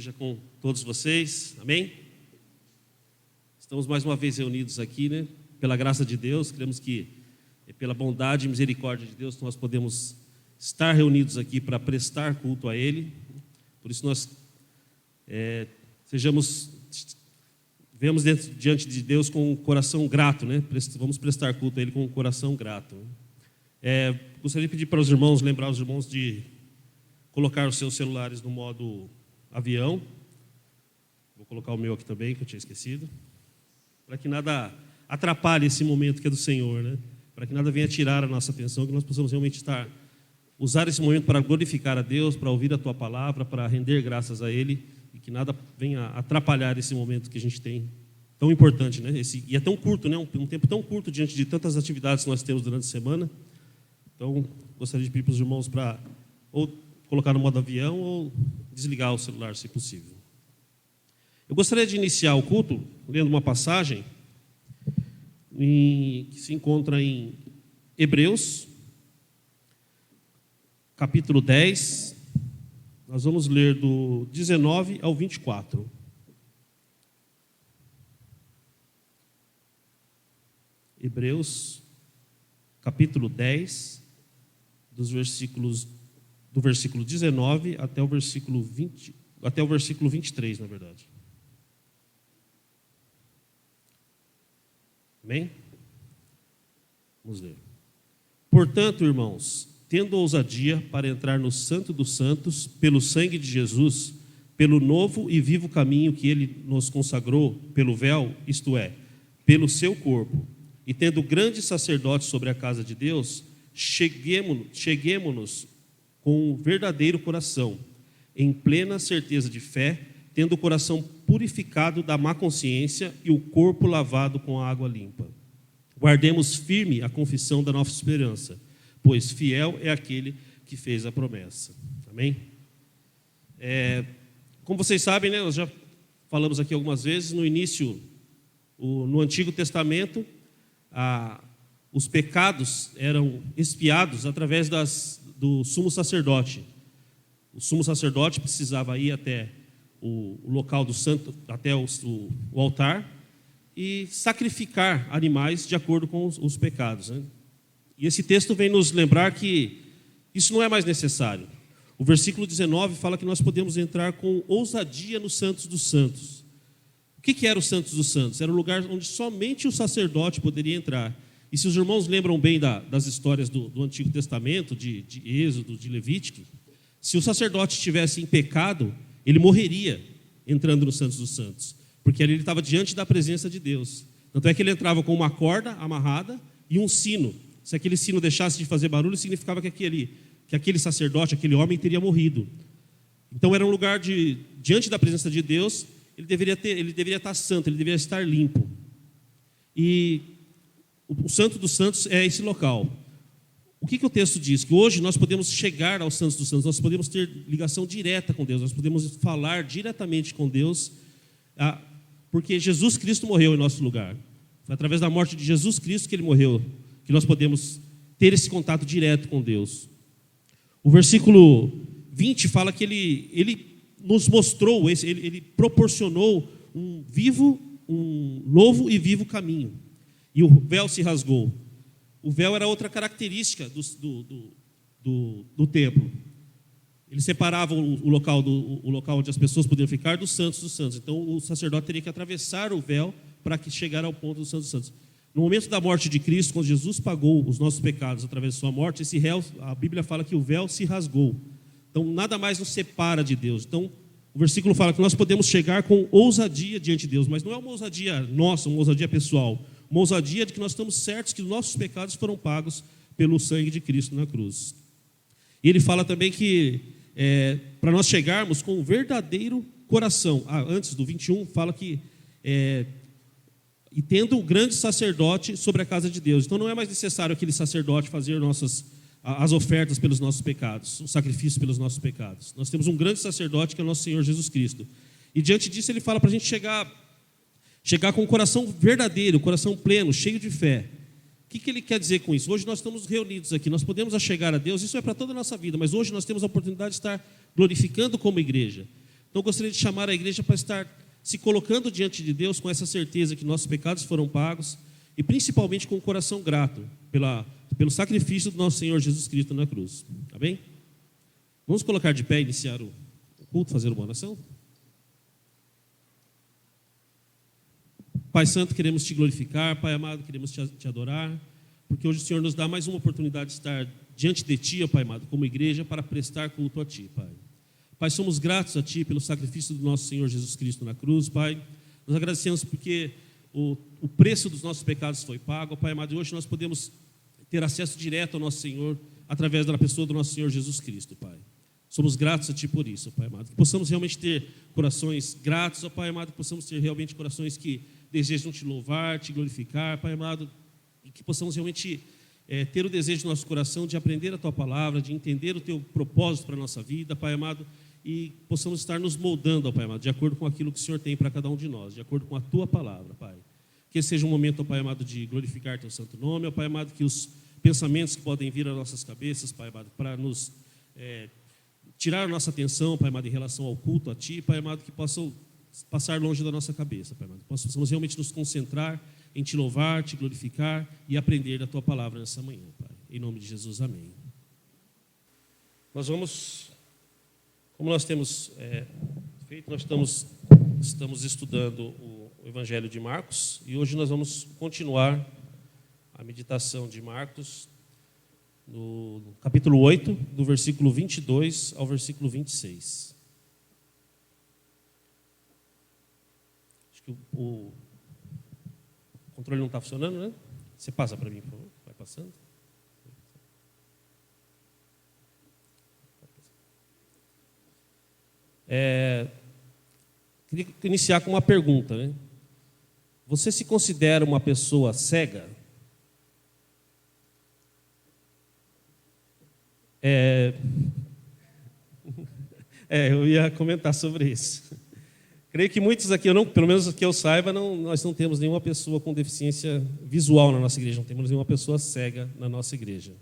seja com todos vocês, amém? Estamos mais uma vez reunidos aqui, né? Pela graça de Deus, cremos que pela bondade e misericórdia de Deus nós podemos estar reunidos aqui para prestar culto a Ele. Por isso nós vemos diante de Deus com um coração grato, né? Vamos prestar culto a Ele com um coração grato. Gostaria de pedir para os irmãos, lembrar os irmãos de colocar os seus celulares no modo avião. Vou colocar o meu aqui também, que eu tinha esquecido, para que nada atrapalhe esse momento que é do Senhor, né? Para que nada venha tirar a nossa atenção, que nós possamos realmente usar esse momento para glorificar a Deus, para ouvir a Tua palavra, para render graças a Ele, e que nada venha atrapalhar esse momento que a gente tem, tão importante, né? E é tão curto, né? Um tempo tão curto diante de tantas atividades que nós temos durante a semana. Então, gostaria de pedir para os irmãos para ou colocar no modo avião ou desligar o celular, se possível. Eu gostaria de iniciar o culto lendo uma passagem que se encontra em Hebreus, capítulo 10. Nós vamos ler do 19 ao 24. Hebreus, capítulo 10, do versículo 19 até o versículo 23, na verdade. Amém? Vamos ler. Portanto, irmãos, tendo ousadia para entrar no Santo dos Santos, pelo sangue de Jesus, pelo novo e vivo caminho que Ele nos consagrou, pelo véu, isto é, pelo seu corpo, e tendo grande sacerdote sobre a casa de Deus, cheguemo-nos com um verdadeiro coração, em plena certeza de fé, tendo o coração purificado da má consciência e o corpo lavado com a água limpa. Guardemos firme a confissão da nossa esperança, pois fiel é aquele que fez a promessa. Amém? Como vocês sabem, né, nós já falamos aqui algumas vezes, no início, no Antigo Testamento, os pecados eram expiados através do sumo sacerdote. O sumo sacerdote precisava ir até o local do santo, até o altar, e sacrificar animais de acordo com os pecados, né? E esse texto vem nos lembrar que isso não é mais necessário. O versículo 19 fala que nós podemos entrar com ousadia no Santos dos Santos. O que era o Santos dos Santos? Era um lugar onde somente o sacerdote poderia entrar. E se os irmãos lembram bem das histórias do Antigo Testamento, de Êxodo, de Levítico, se o sacerdote estivesse em pecado, ele morreria entrando no Santos dos Santos, porque ali ele estava diante da presença de Deus. Tanto é que ele entrava com uma corda amarrada e um sino. Se aquele sino deixasse de fazer barulho, significava que aquele sacerdote, aquele homem, teria morrido. Então era um lugar diante da presença de Deus, ele deveria estar santo, ele deveria estar limpo. E o Santo dos Santos é esse local. O que o texto diz? Que hoje nós podemos chegar ao Santos dos Santos, nós podemos ter ligação direta com Deus, nós podemos falar diretamente com Deus, porque Jesus Cristo morreu em nosso lugar. Foi através da morte de Jesus Cristo que Ele morreu, que nós podemos ter esse contato direto com Deus. O versículo 20 fala que Ele nos mostrou, Ele proporcionou um novo e vivo caminho. E o véu se rasgou. O véu era outra característica do templo. Ele separava o local onde as pessoas podiam ficar dos Santos dos Santos. Então o sacerdote teria que atravessar o véu para chegar ao ponto dos Santos dos Santos. No momento da morte de Cristo, quando Jesus pagou os nossos pecados através de sua morte, a Bíblia fala que o véu se rasgou. Então nada mais nos separa de Deus. Então o versículo fala que nós podemos chegar com ousadia diante de Deus, mas não é uma ousadia nossa, uma ousadia pessoal. Uma ousadia de que nós estamos certos que os nossos pecados foram pagos pelo sangue de Cristo na cruz. E ele fala também que para nós chegarmos com um verdadeiro coração. Antes do 21 fala que e tendo um grande sacerdote sobre a casa de Deus. Então não é mais necessário aquele sacerdote fazer as ofertas pelos nossos pecados, o sacrifício pelos nossos pecados. Nós temos um grande sacerdote que é o nosso Senhor Jesus Cristo. E diante disso ele fala para a gente chegar com um coração verdadeiro, coração pleno, cheio de fé. O que ele quer dizer com isso? Hoje nós estamos reunidos aqui, nós podemos chegar a Deus, isso é para toda a nossa vida, mas hoje nós temos a oportunidade de estar glorificando como igreja. Então, eu gostaria de chamar a igreja para estar se colocando diante de Deus com essa certeza que nossos pecados foram pagos e principalmente com o coração grato pelo sacrifício do nosso Senhor Jesus Cristo na cruz. Amém? Vamos colocar de pé e iniciar o culto, fazer uma oração? Pai Santo, queremos te glorificar. Pai amado, queremos te adorar, porque hoje o Senhor nos dá mais uma oportunidade de estar diante de Ti, ó Pai amado, como igreja, para prestar culto a Ti, Pai. Pai, somos gratos a Ti pelo sacrifício do nosso Senhor Jesus Cristo na cruz, Pai. Nós agradecemos porque o preço dos nossos pecados foi pago, Pai amado, e hoje nós podemos ter acesso direto ao nosso Senhor através da pessoa do nosso Senhor Jesus Cristo, Pai. Somos gratos a Ti por isso, Pai amado. Que possamos realmente ter corações gratos, ó Pai amado, que possamos ter realmente corações que desejam Te louvar, Te glorificar, Pai amado, e que possamos realmente ter o desejo do nosso coração de aprender a Tua palavra, de entender o Teu propósito para a nossa vida, Pai amado, e possamos estar nos moldando, ó Pai amado, de acordo com aquilo que o Senhor tem para cada um de nós, de acordo com a Tua palavra, Pai. Que esse seja um momento, ó Pai amado, de glorificar Teu santo nome, ó Pai amado, que os pensamentos que podem vir às nossas cabeças, Pai amado, para nos tirar a nossa atenção, Pai amado, em relação ao culto a Ti, Pai amado, que possam passar longe da nossa cabeça, Pai amado. Possamos realmente nos concentrar em Te louvar, Te glorificar e aprender da Tua palavra nessa manhã, Pai. Em nome de Jesus, amém. Nós vamos, como nós temos feito, nós estamos estudando o Evangelho de Marcos e hoje nós vamos continuar a meditação de Marcos no capítulo 8, do versículo 22 ao versículo 26. Acho que o controle não está funcionando, né? Você passa para mim, por favor. Vai passando. Queria iniciar com uma pergunta, né? Você se considera uma pessoa cega? Eu ia comentar sobre isso. Creio que muitos aqui, pelo menos que eu saiba, nós não temos nenhuma pessoa com deficiência visual na nossa igreja, não temos nenhuma pessoa cega na nossa igreja.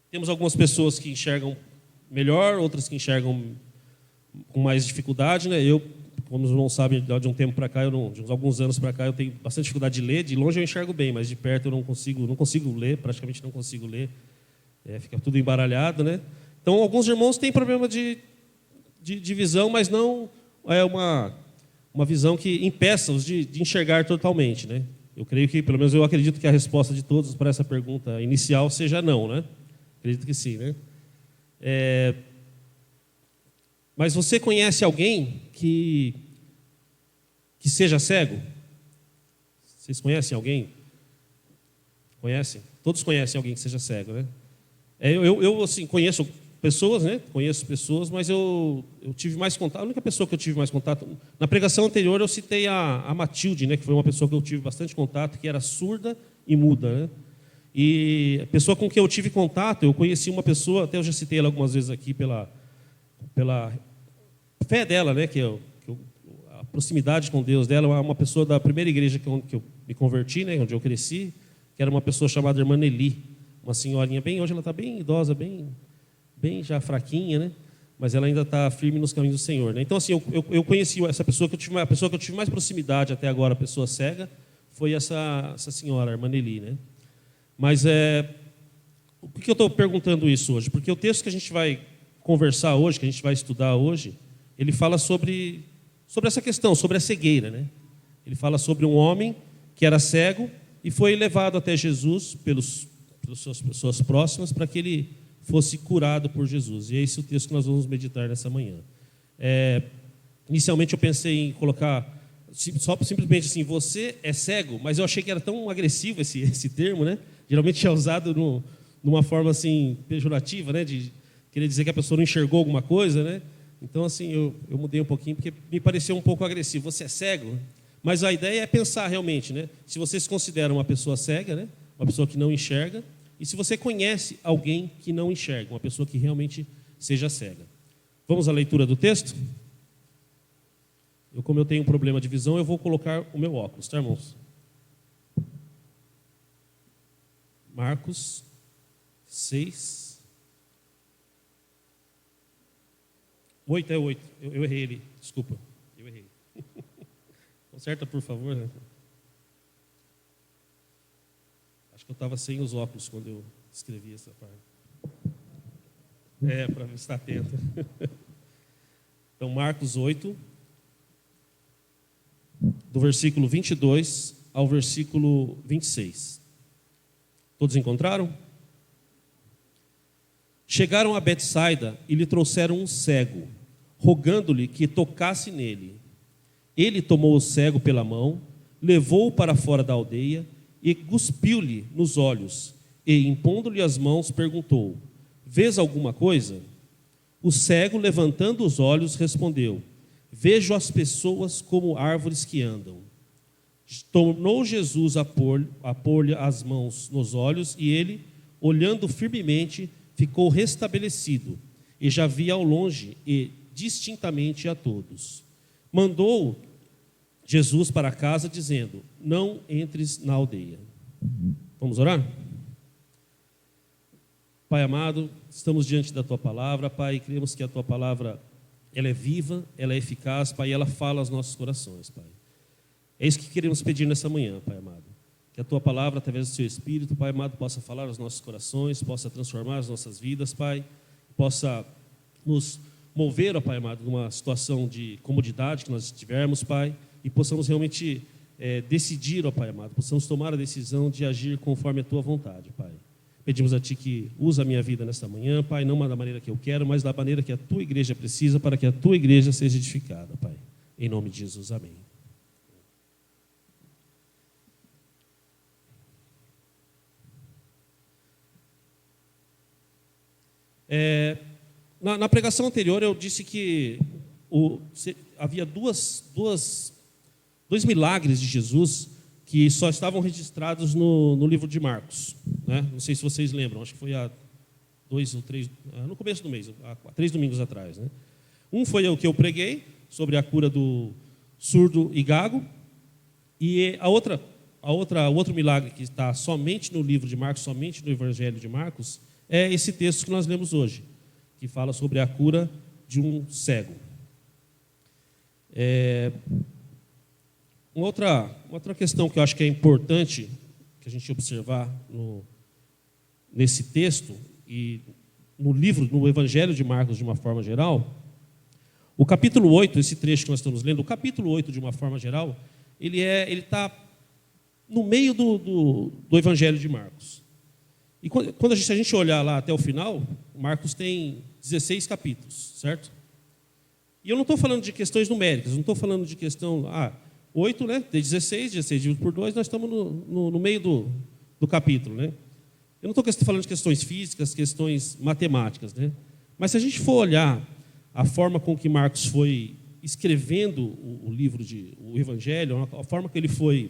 Temos algumas pessoas que enxergam melhor, outras que enxergam com mais dificuldade, né? Eu, como os irmãos sabem, de um tempo para cá, de uns alguns anos para cá, eu tenho bastante dificuldade de ler. De longe eu enxergo bem, mas de perto eu não consigo ler, praticamente não consigo ler. Fica tudo embaralhado, né? Então, alguns irmãos têm problema de visão, mas não é uma visão que impeça-os de enxergar totalmente, né? Eu creio que, pelo menos eu acredito que a resposta de todos para essa pergunta inicial seja não, né? Acredito que sim, né? Mas você conhece alguém que seja cego? Vocês conhecem alguém? Conhecem? Todos conhecem alguém que seja cego, né? Eu assim, conheço pessoas, né? Conheço pessoas, mas eu tive mais contato. A única pessoa que eu tive mais contato... Na pregação anterior eu citei a Matilde, né? Que foi uma pessoa que eu tive bastante contato, que era surda e muda, né? E a pessoa com quem eu tive contato, eu conheci uma pessoa, até eu já citei ela algumas vezes aqui, pela fé dela, né? A proximidade com Deus dela, uma pessoa da primeira igreja que eu me converti, né? Onde eu cresci, que era uma pessoa chamada Irmã Nelly, uma senhorinha hoje ela está bem idosa, bem já fraquinha, né? Mas ela ainda está firme nos caminhos do Senhor, né? Então, assim, eu conheci essa pessoa, a pessoa que eu tive mais proximidade até agora, a pessoa cega, foi essa senhora, a Irmã Nelly, né? Mas por que eu estou perguntando isso hoje? Porque o texto que a gente vai conversar hoje, que a gente vai estudar hoje, ele fala sobre essa questão, sobre a cegueira, né? Ele fala sobre um homem que era cego e foi levado até Jesus pelas suas pessoas próximas para que ele fosse curado por Jesus. E é esse o texto que nós vamos meditar nessa manhã. Inicialmente eu pensei em colocar simplesmente assim, você é cego, mas eu achei que era tão agressivo esse termo, né? Geralmente é usado numa forma assim pejorativa, né? De querer dizer que a pessoa não enxergou alguma coisa, né? Então assim, eu mudei um pouquinho porque me pareceu um pouco agressivo. Você é cego? Mas a ideia é pensar realmente, né? Se você se considera uma pessoa cega, né? Uma pessoa que não enxerga, e se você conhece alguém que não enxerga, uma pessoa que realmente seja cega. Vamos à leitura do texto? Como eu tenho um problema de visão, eu vou colocar o meu óculos, tá, irmãos? Marcos 6. 8 é 8. Eu errei ele. Desculpa. Eu errei. Conserta, por favor. Né? Acho que eu estava sem os óculos quando eu escrevi essa parte. Para ver se está atento. Então, Marcos 8, do versículo 22 ao versículo 26. Todos encontraram? Chegaram a Betsaida e lhe trouxeram um cego, rogando-lhe que tocasse nele. Ele tomou o cego pela mão, levou-o para fora da aldeia e cuspiu-lhe nos olhos, e, impondo-lhe as mãos, perguntou: vês alguma coisa? O cego, levantando os olhos, respondeu: vejo as pessoas como árvores que andam. Tornou Jesus a pôr-lhe as mãos nos olhos, e ele, olhando firmemente, ficou restabelecido, e já via ao longe e distintamente a todos. Mandou Jesus para casa, dizendo: não entres na aldeia. Vamos orar? Pai amado, estamos diante da Tua palavra, Pai, cremos que a Tua palavra, ela é viva, ela é eficaz, Pai, e ela fala aos nossos corações, Pai. É isso que queremos pedir nessa manhã, Pai amado. Que a Tua palavra, através do Seu Espírito, Pai amado, possa falar aos nossos corações, possa transformar as nossas vidas, Pai, possa nos mover, ó Pai amado, numa situação de comodidade que nós estivermos, Pai, e possamos realmente decidir, ó Pai amado, possamos tomar a decisão de agir conforme a Tua vontade, Pai. Pedimos a Ti que usa a minha vida nesta manhã, Pai, não da maneira que eu quero, mas da maneira que a Tua igreja precisa, para que a Tua igreja seja edificada, Pai. Em nome de Jesus, amém. Na pregação anterior eu disse que havia dois milagres de Jesus que só estavam registrados no livro de Marcos, né? Não sei se vocês lembram, acho que foi há 2 ou 3, no começo do mês, há 3 domingos atrás, né? Um foi o que eu preguei, sobre a cura do surdo e gago, e o outro milagre que está somente no livro de Marcos, somente no Evangelho de Marcos, é esse texto que nós lemos hoje, que fala sobre a cura de um cego. Uma outra questão que eu acho que é importante que a gente observar nesse texto e no Evangelho de Marcos de uma forma geral, o capítulo 8, esse trecho que nós estamos lendo, o capítulo 8 de uma forma geral, ele está no meio do Evangelho de Marcos. E quando a gente olhar lá até o final, Marcos tem 16 capítulos, certo? E eu não estou falando de questões numéricas, não estou falando de questão... 8, né? Tem 16 dividido por 2, nós estamos no meio do capítulo, né? Eu não estou falando de questões físicas, questões matemáticas, né? Mas se a gente for olhar a forma com que Marcos foi escrevendo o livro, o Evangelho, a forma que ele foi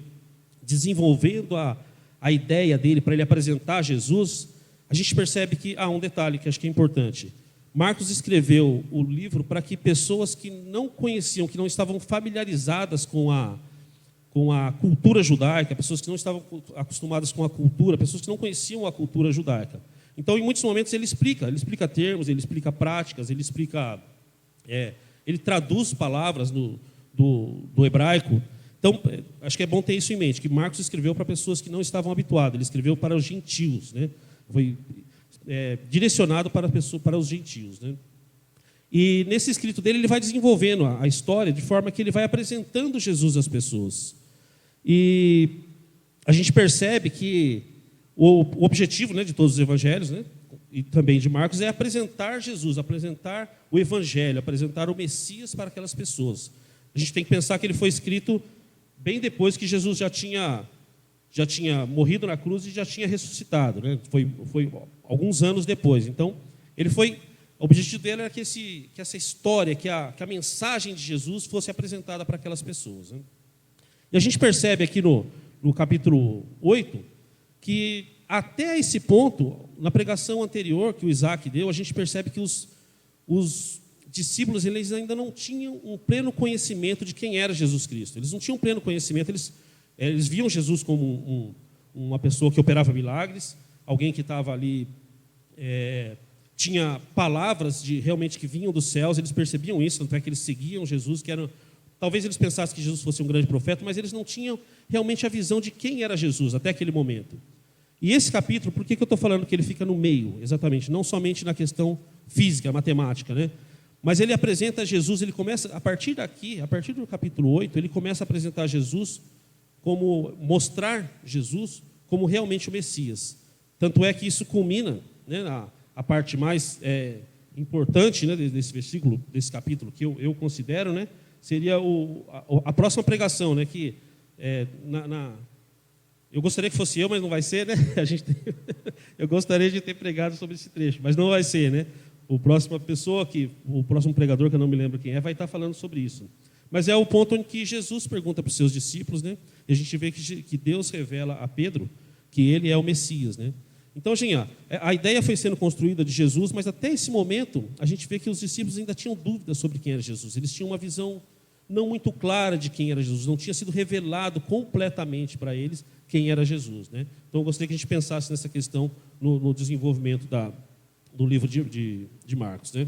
desenvolvendo a ideia dele para ele apresentar Jesus, a gente percebe que há um detalhe que acho que é importante. Marcos escreveu o livro para que pessoas que não conheciam, que não estavam familiarizadas com a cultura judaica, pessoas que não estavam acostumadas com a cultura, pessoas que não conheciam a cultura judaica. Então, em muitos momentos, ele explica termos, ele explica práticas, ele traduz palavras do hebraico. Então, acho que é bom ter isso em mente, que Marcos escreveu para pessoas que não estavam habituadas, ele escreveu para os gentios, né? Foi direcionado para os gentios, né? E nesse escrito dele, ele vai desenvolvendo a história de forma que ele vai apresentando Jesus às pessoas. E a gente percebe que o objetivo, né, de todos os evangelhos, né, e também de Marcos, é apresentar Jesus, apresentar o evangelho, apresentar o Messias para aquelas pessoas. A gente tem que pensar que ele foi escrito bem depois que Jesus já tinha morrido na cruz e já tinha ressuscitado, né? Foi alguns anos depois. Então, o objetivo dele era que essa história, que a mensagem de Jesus fosse apresentada para aquelas pessoas, né? E a gente percebe aqui no capítulo 8, que até esse ponto, na pregação anterior que o Isaac deu, a gente percebe que os discípulos, eles ainda não tinham um pleno conhecimento de quem era Jesus Cristo. Eles não tinham pleno conhecimento, eles viam Jesus como uma pessoa que operava milagres, alguém que estava ali tinha palavras realmente que vinham dos céus, eles percebiam isso, tanto é que eles seguiam Jesus, talvez eles pensassem que Jesus fosse um grande profeta, mas eles não tinham realmente a visão de quem era Jesus até aquele momento. E esse capítulo, por que eu estou falando que ele fica no meio, exatamente? Não somente na questão física, matemática, né? Mas ele apresenta Jesus, ele começa, a partir daqui, a partir do capítulo 8, ele começa a apresentar Jesus, mostrar Jesus como realmente o Messias. Tanto é que isso culmina, né, a parte mais importante, né, desse versículo, desse capítulo, que eu considero, né, seria a próxima pregação, né, que eu gostaria que fosse eu, mas não vai ser, né? Eu gostaria de ter pregado sobre esse trecho, mas não vai ser, né? O próximo pregador, que eu não me lembro quem vai estar falando sobre isso. Mas é o ponto em que Jesus pergunta para os seus discípulos, né? E a gente vê que Deus revela a Pedro que ele é o Messias, né? Então, gente, a ideia foi sendo construída de Jesus, mas até esse momento a gente vê que os discípulos ainda tinham dúvidas sobre quem era Jesus. Eles tinham uma visão não muito clara de quem era Jesus, não tinha sido revelado completamente para eles quem era Jesus, né? Então eu gostaria que a gente pensasse nessa questão no desenvolvimento do livro de Marcos, né?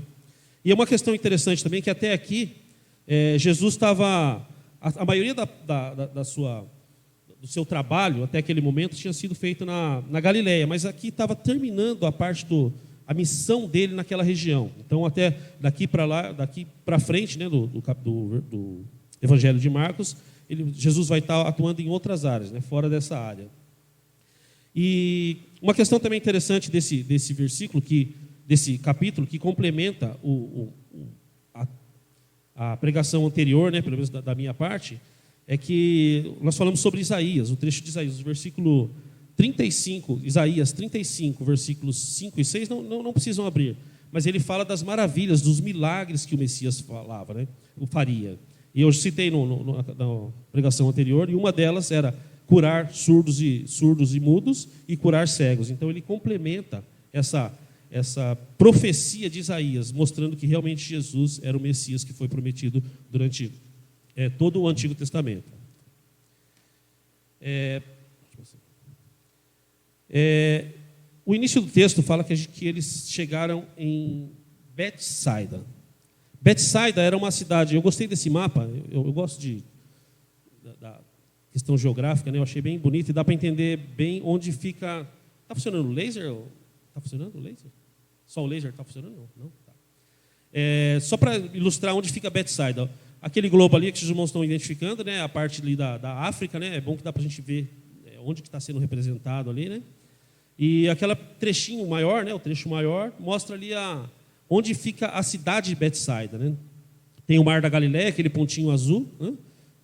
E é uma questão interessante também que até aqui Jesus estava, a maioria do seu trabalho até aquele momento tinha sido feito na Galileia, mas aqui estava terminando a parte a missão dele naquela região. Então até daqui para frente, né, do Evangelho de Marcos, Jesus vai estar atuando em outras áreas, né, fora dessa área. E uma questão também interessante desse versículo, desse capítulo, que complementa a pregação anterior, né, pelo menos da minha parte, é que nós falamos sobre Isaías, o trecho de Isaías, o versículo 35, Isaías 35, versículos 5 e 6, não precisam abrir, mas ele fala das maravilhas, dos milagres que o Messias falava, né, o faria. E eu citei na pregação anterior, e uma delas era curar surdos e mudos e curar cegos. Então ele complementa essa profecia de Isaías, mostrando que realmente Jesus era o Messias que foi prometido durante todo o Antigo Testamento. O início do texto fala que eles chegaram em Betsaida. Betsaida era uma cidade, eu gostei desse mapa, eu gosto da questão geográfica, né? Eu achei bem bonito e dá para entender bem onde fica. Está funcionando o laser? Está funcionando o laser? Só o laser está funcionando? Não? Tá. Só para ilustrar onde fica Betsaida. Aquele globo ali que os irmãos estão identificando, né? A parte ali da África, né? É bom que dá para a gente ver onde que está sendo representado ali, né? E aquele trechinho maior, né? O trecho maior, mostra ali onde fica a cidade de Betsaida, né? Tem o Mar da Galileia, aquele pontinho azul, né?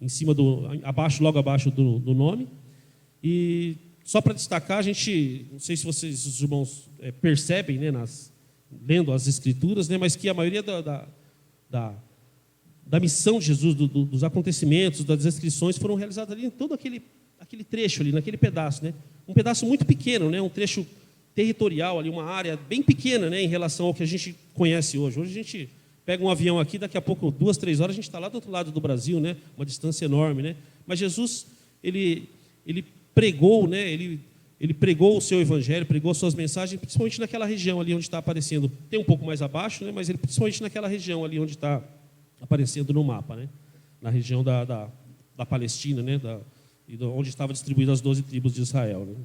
Em cima logo abaixo do nome. E só para destacar, não sei se os irmãos percebem, né, lendo as Escrituras, né, mas que a maioria da missão de Jesus, dos acontecimentos, das descrições, foram realizadas ali em todo aquele trecho ali, naquele pedaço, né? Um pedaço muito pequeno, né? Um trecho territorial ali, uma área bem pequena, né, em relação ao que a gente conhece hoje. Hoje a gente pega um avião aqui, daqui a pouco, 2, 3 horas, a gente está lá do outro lado do Brasil, né? Uma distância enorme, né? Mas Jesus, ele pregou, né? Ele pregou o seu evangelho, pregou as suas mensagens, principalmente naquela região ali onde está aparecendo. Tem um pouco mais abaixo, né? Mas ele principalmente naquela região ali onde está aparecendo no mapa, né? Na região da Palestina, né? Onde estavam distribuídas as 12 tribos de Israel, né?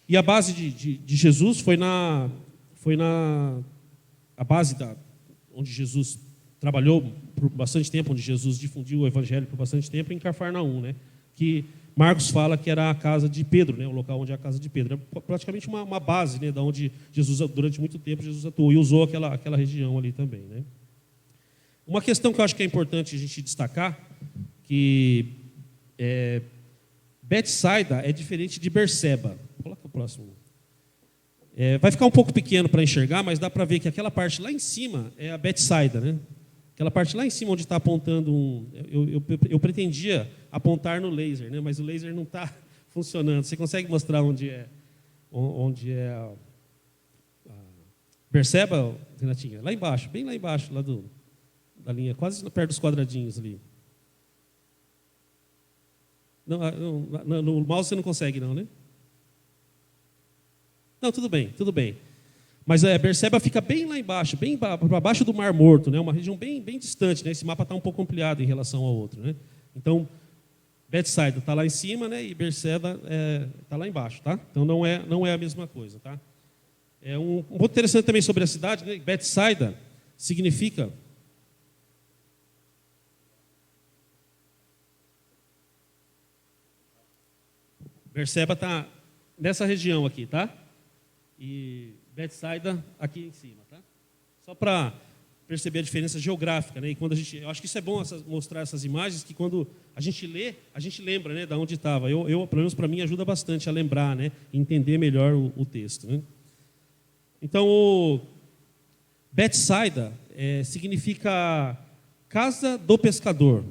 E a base de Jesus foi a base onde Jesus trabalhou por bastante tempo, onde Jesus difundiu o evangelho por bastante tempo, em Cafarnaum, né? Que Marcos fala que era a casa de Pedro, né? O local onde é a casa de Pedro. É praticamente uma base, né? Da onde Jesus, durante muito tempo, Jesus atuou e usou aquela região ali também, né? Uma questão que eu acho que é importante a gente destacar, que Betsaida é diferente de Berseba. Coloca o próximo. Vai ficar um pouco pequeno para enxergar, mas dá para ver que aquela parte lá em cima é a Betsaida, né? Aquela parte lá em cima onde está apontando eu pretendia apontar no laser, né? Mas o laser não está funcionando. Você consegue mostrar onde é a Berseba, Renatinha? Lá embaixo, bem lá embaixo, lá da linha, quase perto dos quadradinhos ali. No mouse você não consegue não, né? Não, tudo bem, tudo bem. Mas Berseba fica bem lá embaixo, bem para baixo do Mar Morto, né? Uma região bem, bem distante, né? Esse mapa está um pouco ampliado em relação ao outro, né? Então, Betsaida está lá em cima, né? E Berseba está lá embaixo, tá? Então não é a mesma coisa, tá? Um ponto interessante também sobre a cidade, né? Betsaida significa Berseba está nessa região aqui, tá? E Betsaida aqui em cima, tá? Só para perceber a diferença geográfica, né? E quando eu acho que isso é bom mostrar essas imagens, que quando a gente lê, a gente lembra, né, de onde estava. Pelo menos para mim, ajuda bastante a lembrar, né, entender melhor o texto, né? Então, Betsaida significa casa do pescador.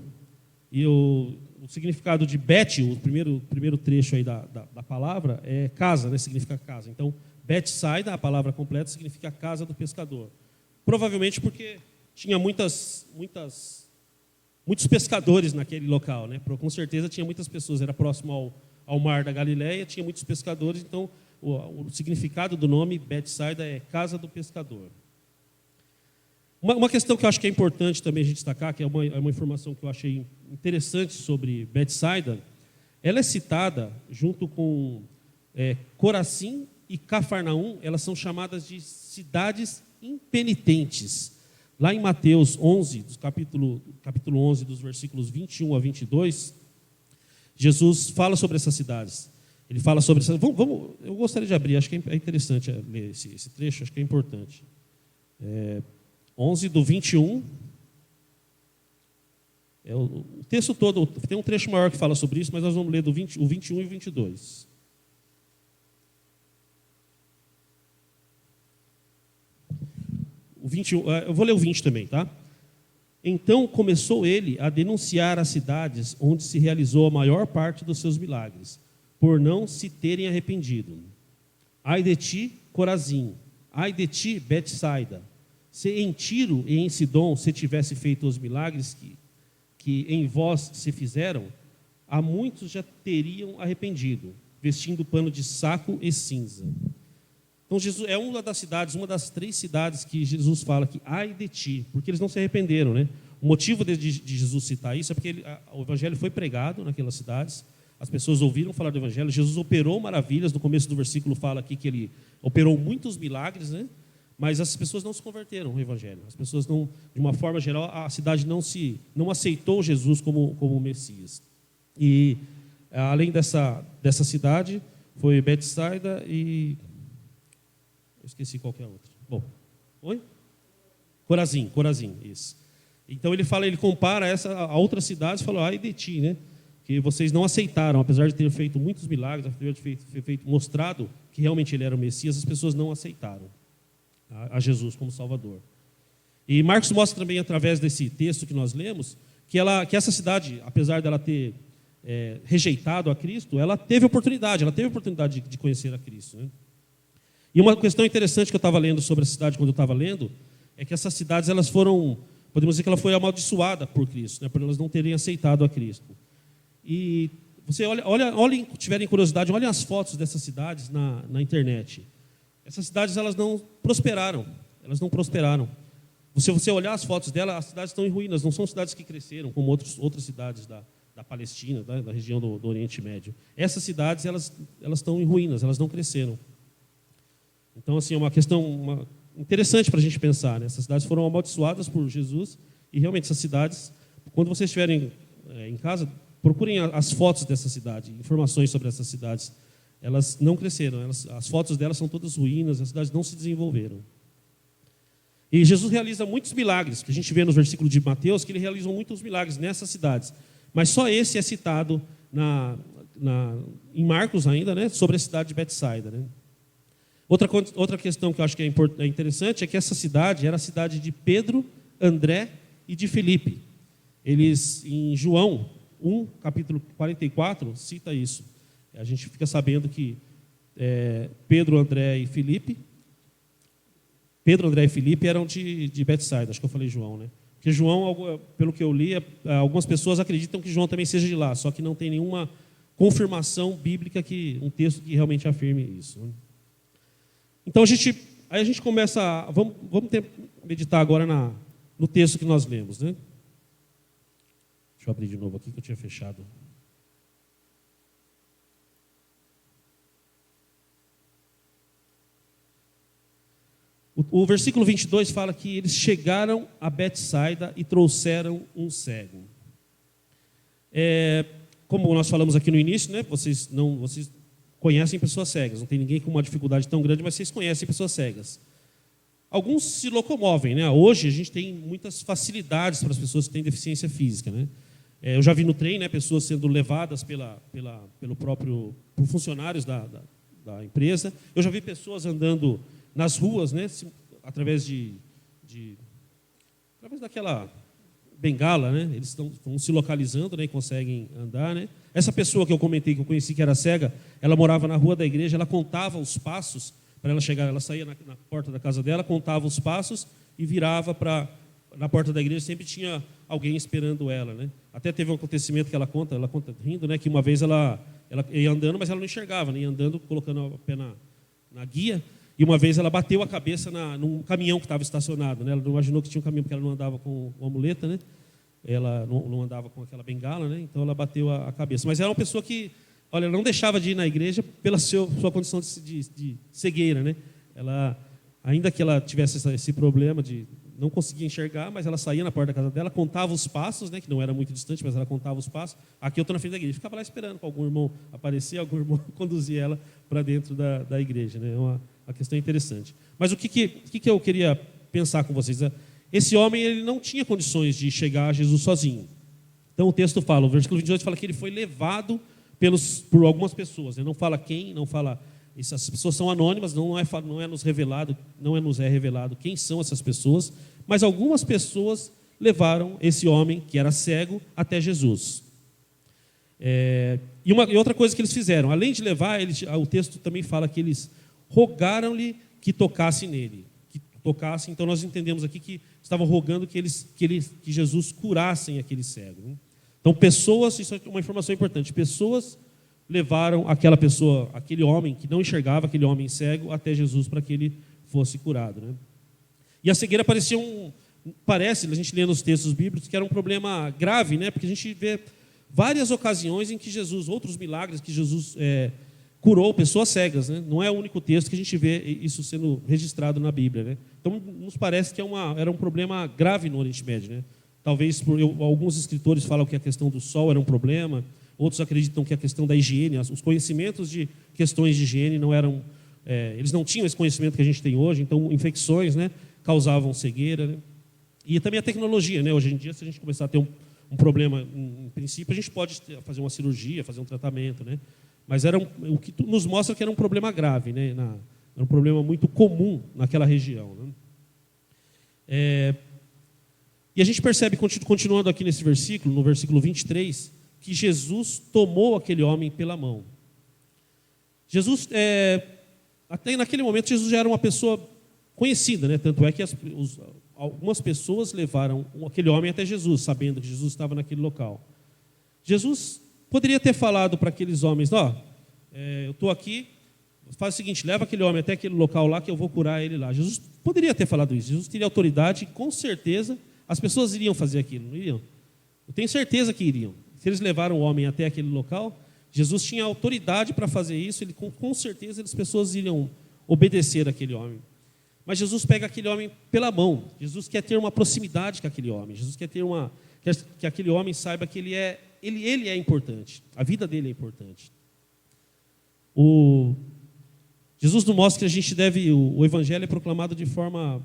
E o significado de Bet, o primeiro trecho aí da palavra, é casa, né? Significa casa. Então, Betsaida, a palavra completa, significa casa do pescador. Provavelmente porque tinha muitos pescadores naquele local, né? Com certeza tinha muitas pessoas, era próximo ao mar da Galileia, tinha muitos pescadores, então o significado do nome Betsaida é casa do pescador. Uma questão que eu acho que é importante também a gente destacar, que é uma informação que eu achei interessante sobre Betsaida, ela é citada junto com Corazim e Cafarnaum, elas são chamadas de cidades impenitentes. Lá em Mateus 11, capítulo 11, dos versículos 21 a 22, Jesus fala sobre essas cidades. Ele fala sobre essas... eu gostaria de abrir, acho que é interessante ler esse trecho, acho que é importante. 11 do 21. O texto todo, tem um trecho maior que fala sobre isso, mas nós vamos ler o 21 e o 22. O 21, eu vou ler o 20 também, tá? Então começou ele a denunciar as cidades onde se realizou a maior parte dos seus milagres, por não se terem arrependido. Ai de ti, Corazim, ai de ti, Betsaida, se em Tiro e em Sidom se tivesse feito os milagres que em vós se fizeram, há muitos já teriam arrependido, vestindo pano de saco e cinza. Então, Jesus é uma das 3 cidades que Jesus fala que ai de ti, porque eles não se arrependeram, né? O motivo de Jesus citar isso é porque o evangelho foi pregado naquelas cidades, as pessoas ouviram falar do evangelho, Jesus operou maravilhas, no começo do versículo fala aqui que ele operou muitos milagres, né? Mas as pessoas não se converteram ao evangelho. As pessoas não, de uma forma geral, a cidade não aceitou Jesus como Messias. E além dessa cidade, foi Betsaida e eu esqueci qual que é a outra. Bom, oi? Corazim, isso. Então ele compara essa a outras cidades, falou, ai de ti, né? Que vocês não aceitaram, apesar de ter feito muitos milagres, apesar de ter mostrado que realmente ele era o Messias, as pessoas não aceitaram a Jesus como Salvador. E Marcos mostra também, através desse texto que nós lemos, que essa cidade, apesar dela ter rejeitado a Cristo, ela teve oportunidade de conhecer a Cristo, né? E uma questão interessante que eu estava lendo sobre a cidade, quando eu estava lendo, é que essas cidades, elas foram, podemos dizer que ela foi amaldiçoada por Cristo, né, por elas não terem aceitado a Cristo. E você olhem, tiverem curiosidade, olhem as fotos dessas cidades na internet. Essas cidades, elas não prosperaram. Se você olhar as fotos delas, as cidades estão em ruínas, não são cidades que cresceram, como outras cidades da Palestina, da região do Oriente Médio. Essas cidades, elas estão em ruínas, elas não cresceram. Então, assim, é uma questão interessante para a gente pensar, né? Essas cidades foram amaldiçoadas por Jesus e realmente essas cidades, quando vocês estiverem em casa, procurem as fotos dessa cidade, informações sobre essas cidades. Elas não cresceram, as fotos delas são todas ruínas, as cidades não se desenvolveram. E Jesus realiza muitos milagres, que a gente vê nos versículos de Mateus, que ele realiza muitos milagres nessas cidades. Mas só esse é citado em Marcos ainda, né, sobre a cidade de Betsaida, né? Outra questão que eu acho que é interessante é que essa cidade era a cidade de Pedro, André e de Filipe. Eles, em João 1, capítulo 44, cita isso. A gente fica sabendo que Pedro, André e Filipe eram de Betsaida, acho que eu falei João, né? Porque João, pelo que eu li, algumas pessoas acreditam que João também seja de lá, só que não tem nenhuma confirmação bíblica, um texto que realmente afirme isso, né? Então aí a gente começa, vamos meditar agora no texto que nós lemos, né? Deixa eu abrir de novo aqui que eu tinha fechado. O versículo 22 fala que eles chegaram a Betsaida e trouxeram um cego. Como nós falamos aqui no início, né? Vocês conhecem pessoas cegas, não tem ninguém com uma dificuldade tão grande, mas vocês conhecem pessoas cegas. Alguns se locomovem, né? Hoje a gente tem muitas facilidades para as pessoas que têm deficiência física, né? Eu já vi no trem, né, pessoas sendo levadas por funcionários da empresa. Eu já vi pessoas andando nas ruas, né, através daquela bengala, né? Eles estão se localizando, né, e conseguem andar, né? Essa pessoa que eu comentei, que eu conheci, que era cega, ela morava na rua da igreja, ela contava os passos para ela chegar, ela saía na porta da casa dela, contava os passos e virava na porta da igreja, sempre tinha alguém esperando ela, né? Até teve um acontecimento que ela conta rindo, né, que uma vez ela ia andando, mas ela não enxergava, né? Ia andando, colocando o pé na guia, e uma vez ela bateu a cabeça num caminhão que estava estacionado, né? Ela não imaginou que tinha um caminhão, porque ela não andava com uma muleta, né? Ela não andava com aquela bengala, né? Então ela bateu a cabeça. Mas era uma pessoa que, olha, não deixava de ir na igreja pela sua condição de cegueira, né? Ela, ainda que ela tivesse esse problema de não conseguia enxergar, mas ela saía na porta da casa dela, contava os passos, né, que não era muito distante, mas ela contava os passos. Aqui eu estou na frente da igreja, ficava lá esperando para algum irmão aparecer, algum irmão conduzir ela para dentro da igreja, né? É uma questão interessante. Mas o que eu queria pensar com vocês? Esse homem, ele não tinha condições de chegar a Jesus sozinho. Então o texto fala, o versículo 28 fala que ele foi levado por algumas pessoas, né? Não fala quem, não fala. Essas pessoas são anônimas, não é nos revelado quem são essas pessoas, mas algumas pessoas levaram esse homem, que era cego, até Jesus. E outra coisa que eles fizeram, além de levar, o texto também fala que eles rogaram-lhe que tocasse nele. Então nós entendemos aqui que estavam rogando que Jesus curassem aquele cego, né? Então pessoas, isso é uma informação importante, pessoas levaram aquele homem que não enxergava, aquele homem cego, até Jesus para que ele fosse curado, né? E a cegueira parece, a gente lê nos textos bíblicos, que era um problema grave, né? Porque a gente vê várias ocasiões em que outros milagres que Jesus curou pessoas cegas, né? Não é o único texto que a gente vê isso sendo registrado na Bíblia, né? Então nos parece que era um problema grave no Oriente Médio, né? Talvez alguns escritores falam que a questão do sol era um problema. Outros acreditam que a questão da higiene, os conhecimentos de questões de higiene não eram... eles não tinham esse conhecimento que a gente tem hoje, então infecções, né, causavam cegueira, né? E também a tecnologia, né? Hoje em dia, se a gente começar a ter um problema, em princípio, a gente pode fazer uma cirurgia, fazer um tratamento, né? Mas o que nos mostra que era um problema grave, né? Era um problema muito comum naquela região, né? E a gente percebe, continuando aqui nesse versículo, no versículo 23... que Jesus tomou aquele homem pela mão. Jesus, até naquele momento, Jesus já era uma pessoa conhecida, né? Tanto é que algumas pessoas levaram aquele homem até Jesus, sabendo que Jesus estava naquele local. Jesus poderia ter falado para aqueles homens, eu estou aqui, faz o seguinte, leva aquele homem até aquele local lá que eu vou curar ele lá. Jesus poderia ter falado isso, Jesus teria autoridade, com certeza as pessoas iriam fazer aquilo, não iriam? Eu tenho certeza que iriam. Se eles levaram o homem até aquele local, Jesus tinha autoridade para fazer isso, com certeza as pessoas iriam obedecer àquele homem. Mas Jesus pega aquele homem pela mão. Jesus quer ter uma proximidade com aquele homem. Jesus quer que aquele homem saiba que ele é importante. A vida dele é importante. Jesus nos mostra que a gente o evangelho é proclamado de forma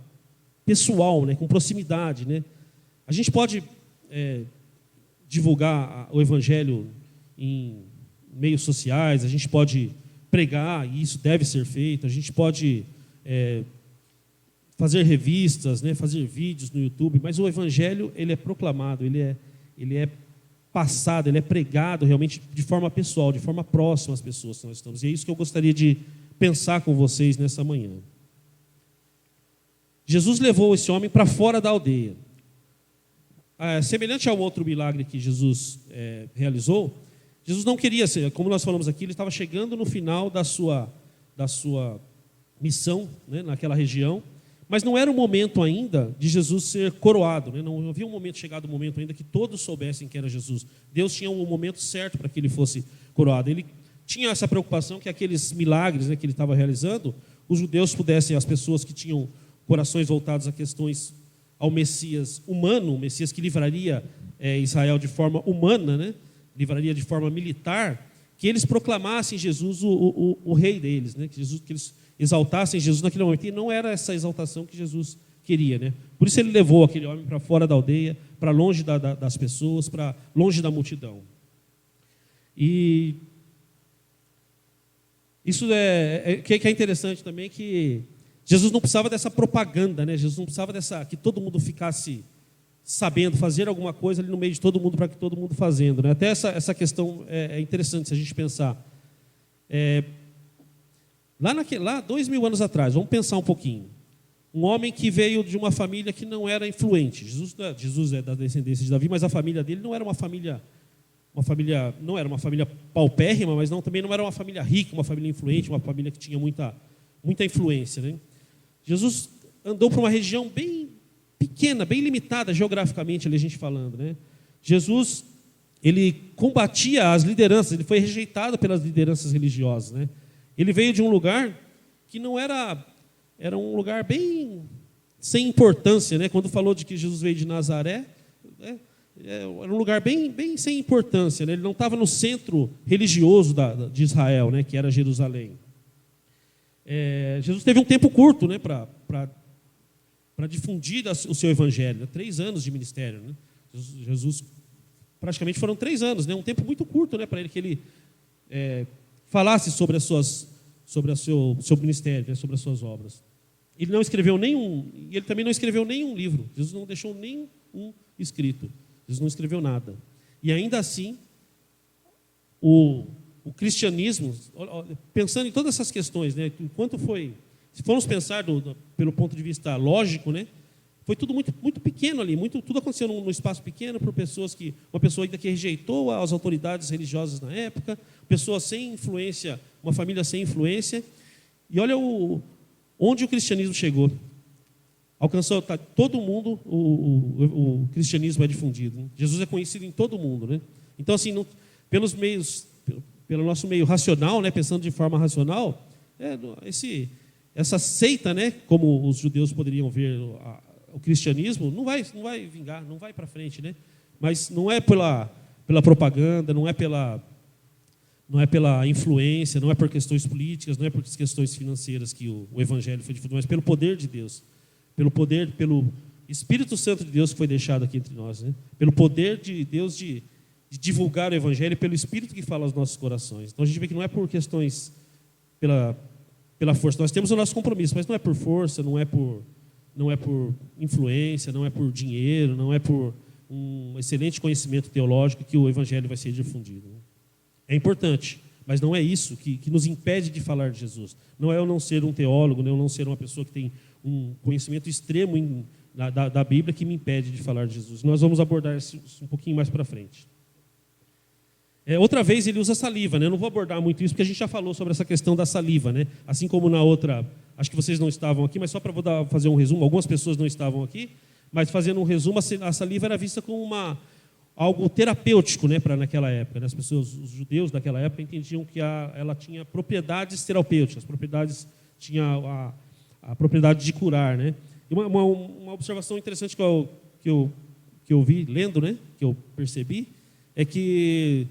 pessoal, né, com proximidade, né? A gente pode divulgar o evangelho em meios sociais, a gente pode pregar, e isso deve ser feito, a gente pode fazer revistas, né, fazer vídeos no YouTube, mas o evangelho, ele é proclamado, ele é passado, ele é pregado realmente de forma pessoal, de forma próxima às pessoas que nós estamos. E é isso que eu gostaria de pensar com vocês nessa manhã. Jesus levou esse homem para fora da aldeia. Semelhante ao outro milagre que Jesus realizou, Jesus não queria ser, como nós falamos aqui, ele estava chegando no final da sua missão, né, naquela região, mas não era o momento ainda de Jesus ser coroado, né? Não havia um momento, chegado o momento ainda que todos soubessem que era Jesus. Deus tinha um momento certo para que ele fosse coroado. Ele tinha essa preocupação que aqueles milagres, né, que ele estava realizando, os judeus pudessem, as pessoas que tinham corações voltados a questões ao Messias humano, o Messias que livraria Israel de forma humana, né, livraria de forma militar, que eles proclamassem Jesus o rei deles, né, que eles exaltassem Jesus naquele momento. E não era essa exaltação que Jesus queria, né? Por isso ele levou aquele homem para fora da aldeia, para longe das pessoas, para longe da multidão. E isso que é interessante também, que Jesus não precisava dessa propaganda, né? Jesus não precisava que todo mundo ficasse sabendo, fazer alguma coisa ali no meio de todo mundo, para que todo mundo fazendo, né? Até essa questão é interessante se a gente pensar. Lá 2000 anos atrás, vamos pensar um pouquinho. Um homem que veio de uma família que não era influente. Jesus é da descendência de Davi, mas a família dele não era uma família não era uma família paupérrima, mas também não era uma família rica, uma família influente, uma família que tinha muita influência, né? Jesus andou para uma região bem pequena, bem limitada geograficamente, ali a gente falando, né? Jesus, ele combatia as lideranças, ele foi rejeitado pelas lideranças religiosas, né? Ele veio de um lugar que não era um lugar bem sem importância, né? Quando falou de que Jesus veio de Nazaré, né? Era um lugar bem sem importância, né? Ele não estava no centro religioso de Israel, né? Que era Jerusalém. Jesus teve um tempo curto, né? Para difundir o seu evangelho, né? 3 anos de ministério, né? Jesus praticamente foram 3 anos, né? Um tempo muito curto, né? Para ele que ele falasse sobre o seu ministério, né? Sobre as suas obras. Ele também não escreveu nenhum livro. Jesus não deixou nenhum escrito. Jesus não escreveu nada. E ainda assim, o cristianismo, pensando em todas essas questões, né? Se formos pensar pelo ponto de vista lógico, né? Foi tudo muito, muito pequeno ali, tudo aconteceu num espaço pequeno, por uma pessoa ainda que rejeitou as autoridades religiosas na época, pessoa sem influência, uma família sem influência. E olha onde o cristianismo chegou. Alcançou todo mundo, o cristianismo é difundido, né? Jesus é conhecido em todo mundo, né? Então, assim, pelo nosso meio racional, né? Pensando de forma racional, essa seita, né? Como os judeus poderiam ver o cristianismo, não vai vingar, não vai para frente, né? Mas não é pela propaganda, não é pela influência, não é por questões políticas, não é por questões financeiras que o evangelho foi difundido, mas pelo poder de Deus, pelo Espírito Santo de Deus que foi deixado aqui entre nós, né? Pelo poder de Deus de divulgar o evangelho e pelo Espírito que fala aos nossos corações. Então a gente vê que não é por questões pela força. Nós temos o nosso compromisso, mas não é por força, não é por influência, não é por dinheiro, não é por um excelente conhecimento teológico que o evangelho vai ser difundido, né? É importante, mas não é isso que nos impede de falar de Jesus. Não é eu não ser um teólogo, não é eu não ser uma pessoa que tem um conhecimento extremo da Bíblia que me impede de falar de Jesus. Nós vamos abordar isso um pouquinho mais para frente. Outra vez ele usa saliva, né? Eu não vou abordar muito isso, porque a gente já falou sobre essa questão da saliva, né? Assim como na outra, acho que vocês não estavam aqui, mas só para fazer um resumo, algumas pessoas não estavam aqui, mas fazendo um resumo, a saliva era vista como algo terapêutico, né, para naquela época, né? Os judeus daquela época entendiam que ela tinha propriedades terapêuticas, tinha a propriedade de curar, né? E uma observação interessante que eu vi lendo, né, que eu percebi, é que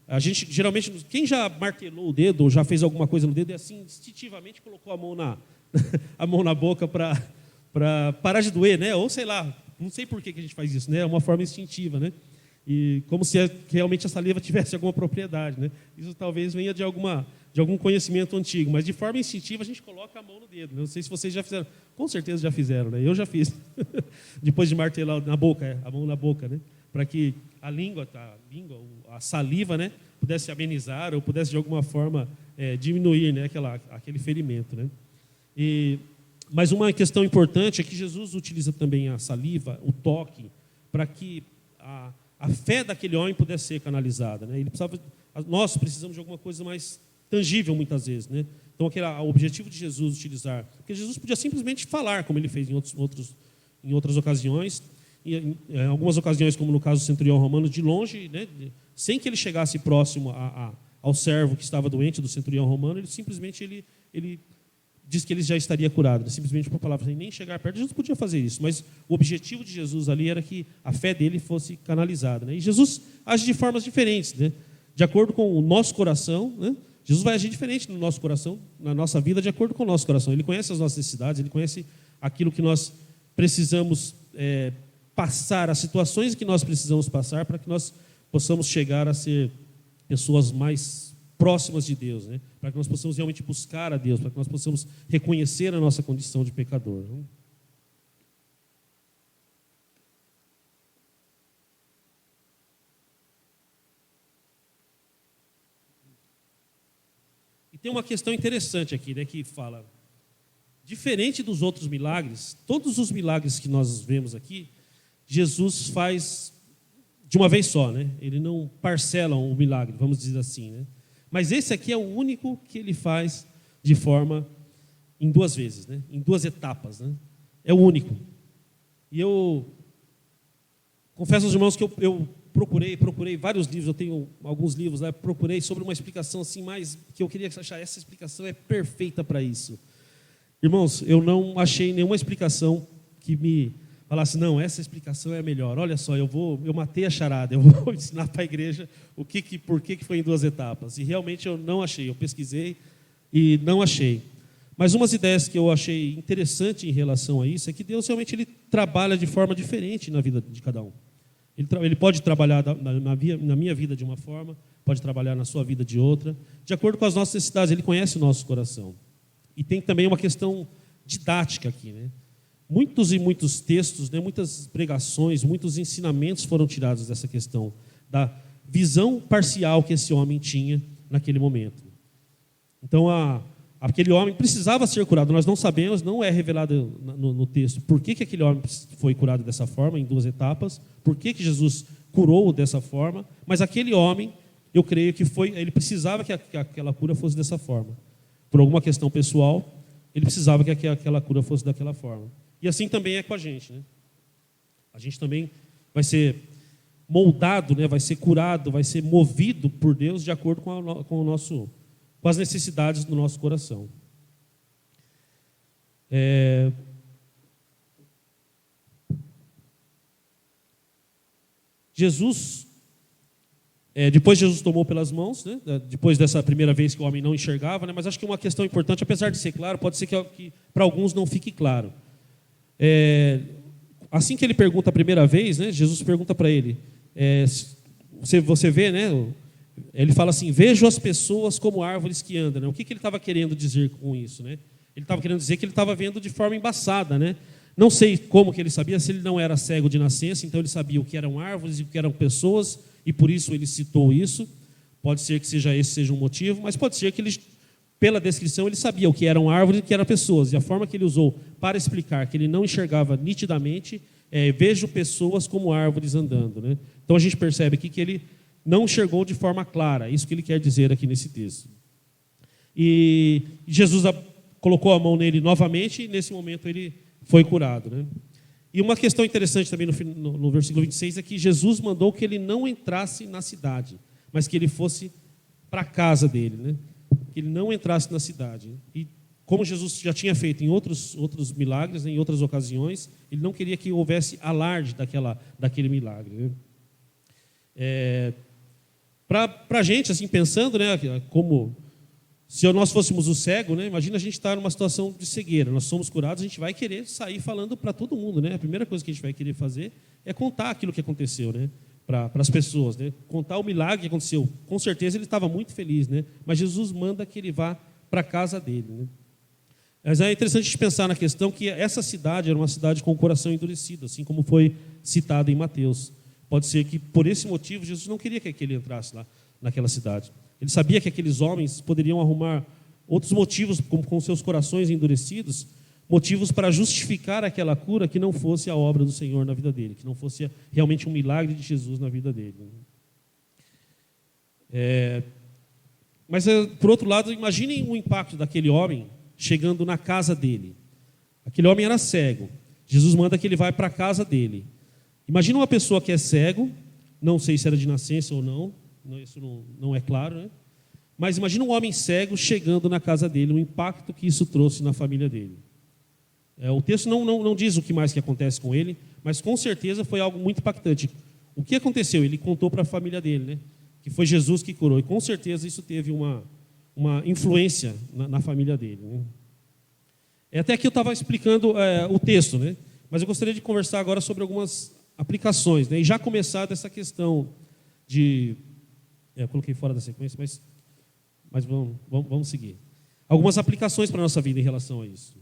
a gente geralmente, quem já martelou o dedo ou já fez alguma coisa no dedo, é assim, instintivamente colocou a mão na boca para parar de doer, né? Ou sei lá, não sei por que a gente faz isso, né? É uma forma instintiva, né? E como se realmente a saliva tivesse alguma propriedade, né? Isso talvez venha de algum conhecimento antigo, mas de forma instintiva a gente coloca a mão no dedo. Não sei se vocês já fizeram, com certeza já fizeram, né? Eu já fiz, depois de martelar na boca, a mão na boca, né? Para que a saliva, né, pudesse amenizar ou pudesse de alguma forma diminuir, né, aquele ferimento, né? Mas uma questão importante é que Jesus utiliza também a saliva, o toque, para que a fé daquele homem pudesse ser canalizada, né? Nós precisamos de alguma coisa mais tangível muitas vezes, né? Então, o objetivo de Jesus utilizar... Porque Jesus podia simplesmente falar, como ele fez em outras ocasiões, e em algumas ocasiões, como no caso do centurião romano, de longe, né, sem que ele chegasse próximo ao servo que estava doente do centurião romano, ele simplesmente ele diz que ele já estaria curado. Simplesmente por palavras, sem nem chegar perto. Jesus podia fazer isso, mas o objetivo de Jesus ali era que a fé dele fosse canalizada, né? E Jesus age de formas diferentes, né? De acordo com o nosso coração, né? Jesus vai agir diferente no nosso coração, na nossa vida, de acordo com o nosso coração. Ele conhece as nossas necessidades, ele conhece aquilo que nós precisamos passar, as situações que nós precisamos passar para que nós possamos chegar a ser pessoas mais próximas de Deus, né? Para que nós possamos realmente buscar a Deus, para que nós possamos reconhecer a nossa condição de pecador, né? E tem uma questão interessante aqui, né, que fala, diferente dos outros milagres, todos os milagres que nós vemos aqui, Jesus faz de uma vez só, né? Ele não parcela o milagre, vamos dizer assim, né? Mas esse aqui é o único que ele faz de forma em 2 vezes, né? Em 2 etapas, né? É o único. E eu confesso aos irmãos que eu procurei vários livros, eu tenho alguns livros lá, procurei sobre uma explicação assim mais, que eu queria achar, essa explicação é perfeita para isso. Irmãos, eu não achei nenhuma explicação que me falasse, não, essa explicação é a melhor. Olha só, eu matei a charada, eu vou ensinar para a igreja por que foi em 2 etapas. E realmente eu não achei, eu pesquisei e não achei. Mas umas ideias que eu achei interessante em relação a isso é que Deus realmente ele trabalha de forma diferente na vida de cada um. Ele pode trabalhar na minha vida de uma forma, pode trabalhar na sua vida de outra, de acordo com as nossas necessidades. Ele conhece o nosso coração. E tem também uma questão didática aqui, né? Muitos e muitos textos, né, muitas pregações, muitos ensinamentos foram tirados dessa questão da visão parcial que esse homem tinha naquele momento. Então, aquele homem precisava ser curado. Nós não sabemos, não é revelado no texto por que aquele homem foi curado dessa forma, em 2 etapas, por que Jesus curou dessa forma, mas aquele homem, eu creio que ele precisava que aquela cura fosse dessa forma. Por alguma questão pessoal, ele precisava que aquela cura fosse daquela forma. E assim também é com a gente, né? A gente também vai ser moldado, né? Vai ser curado, vai ser movido por Deus de acordo com as necessidades do nosso coração. Depois Jesus tomou pelas mãos, né? Depois dessa primeira vez que o homem não enxergava, né? Mas acho que uma questão importante, apesar de ser claro, pode ser que para alguns não fique claro. Assim que ele pergunta a primeira vez, né? Jesus pergunta para ele, você vê, né? Ele fala assim, vejo as pessoas como árvores que andam, né? O que ele estava querendo dizer com isso, né? Ele estava querendo dizer que ele estava vendo de forma embaçada, né? Não sei como que ele sabia, se ele não era cego de nascença, então ele sabia o que eram árvores e o que eram pessoas, e por isso ele citou isso. Pode ser que esse seja um motivo, mas pode ser que ele, pela descrição, ele sabia o que eram árvores e o que eram pessoas. E a forma que ele usou para explicar que ele não enxergava nitidamente, vejo pessoas como árvores andando, né? Então a gente percebe aqui que ele não enxergou de forma clara, isso que ele quer dizer aqui nesse texto. E Jesus colocou a mão nele novamente e nesse momento ele foi curado, né? E uma questão interessante também no versículo 26 é que Jesus mandou que ele não entrasse na cidade, mas que ele fosse para a casa dele, né? Que ele não entrasse na cidade. E como Jesus já tinha feito em outros milagres, né, em outras ocasiões, ele não queria que houvesse alarde daquele milagre, né? Para a gente, assim, pensando, né, como se nós fôssemos o cego, né, imagina a gente estar numa situação de cegueira, nós somos curados, a gente vai querer sair falando para todo mundo, né? A primeira coisa que a gente vai querer fazer é contar aquilo que aconteceu, né, para as pessoas, né? Contar o milagre que aconteceu. Com certeza ele estava muito feliz, né? Mas Jesus manda que ele vá para a casa dele, né? Mas é interessante a gente pensar na questão que essa cidade era uma cidade com o coração endurecido, assim como foi citado em Mateus. Pode ser que, por esse motivo, Jesus não queria que ele entrasse lá naquela cidade. Ele sabia que aqueles homens poderiam arrumar outros motivos, como com seus corações endurecidos, motivos para justificar aquela cura que não fosse a obra do Senhor na vida dele, que não fosse realmente um milagre de Jesus na vida dele. Mas, por outro lado, imaginem o impacto daquele homem chegando na casa dele. Aquele homem era cego. Jesus manda que ele vá para a casa dele. Imagina uma pessoa que é cego, não sei se era de nascença ou não, isso não é claro, né? Mas imagina um homem cego chegando na casa dele, o impacto que isso trouxe na família dele. O texto não diz o que mais que acontece com ele, mas com certeza foi algo muito impactante. O que aconteceu? Ele contou para a família dele, né? Que foi Jesus que curou, e com certeza isso teve uma influência na família dele, né? Até aqui eu estava explicando o texto, né? Mas eu gostaria de conversar agora sobre algumas aplicações, né? E já começar dessa questão de... eu coloquei fora da sequência, mas vamos seguir. Algumas aplicações para a nossa vida em relação a isso.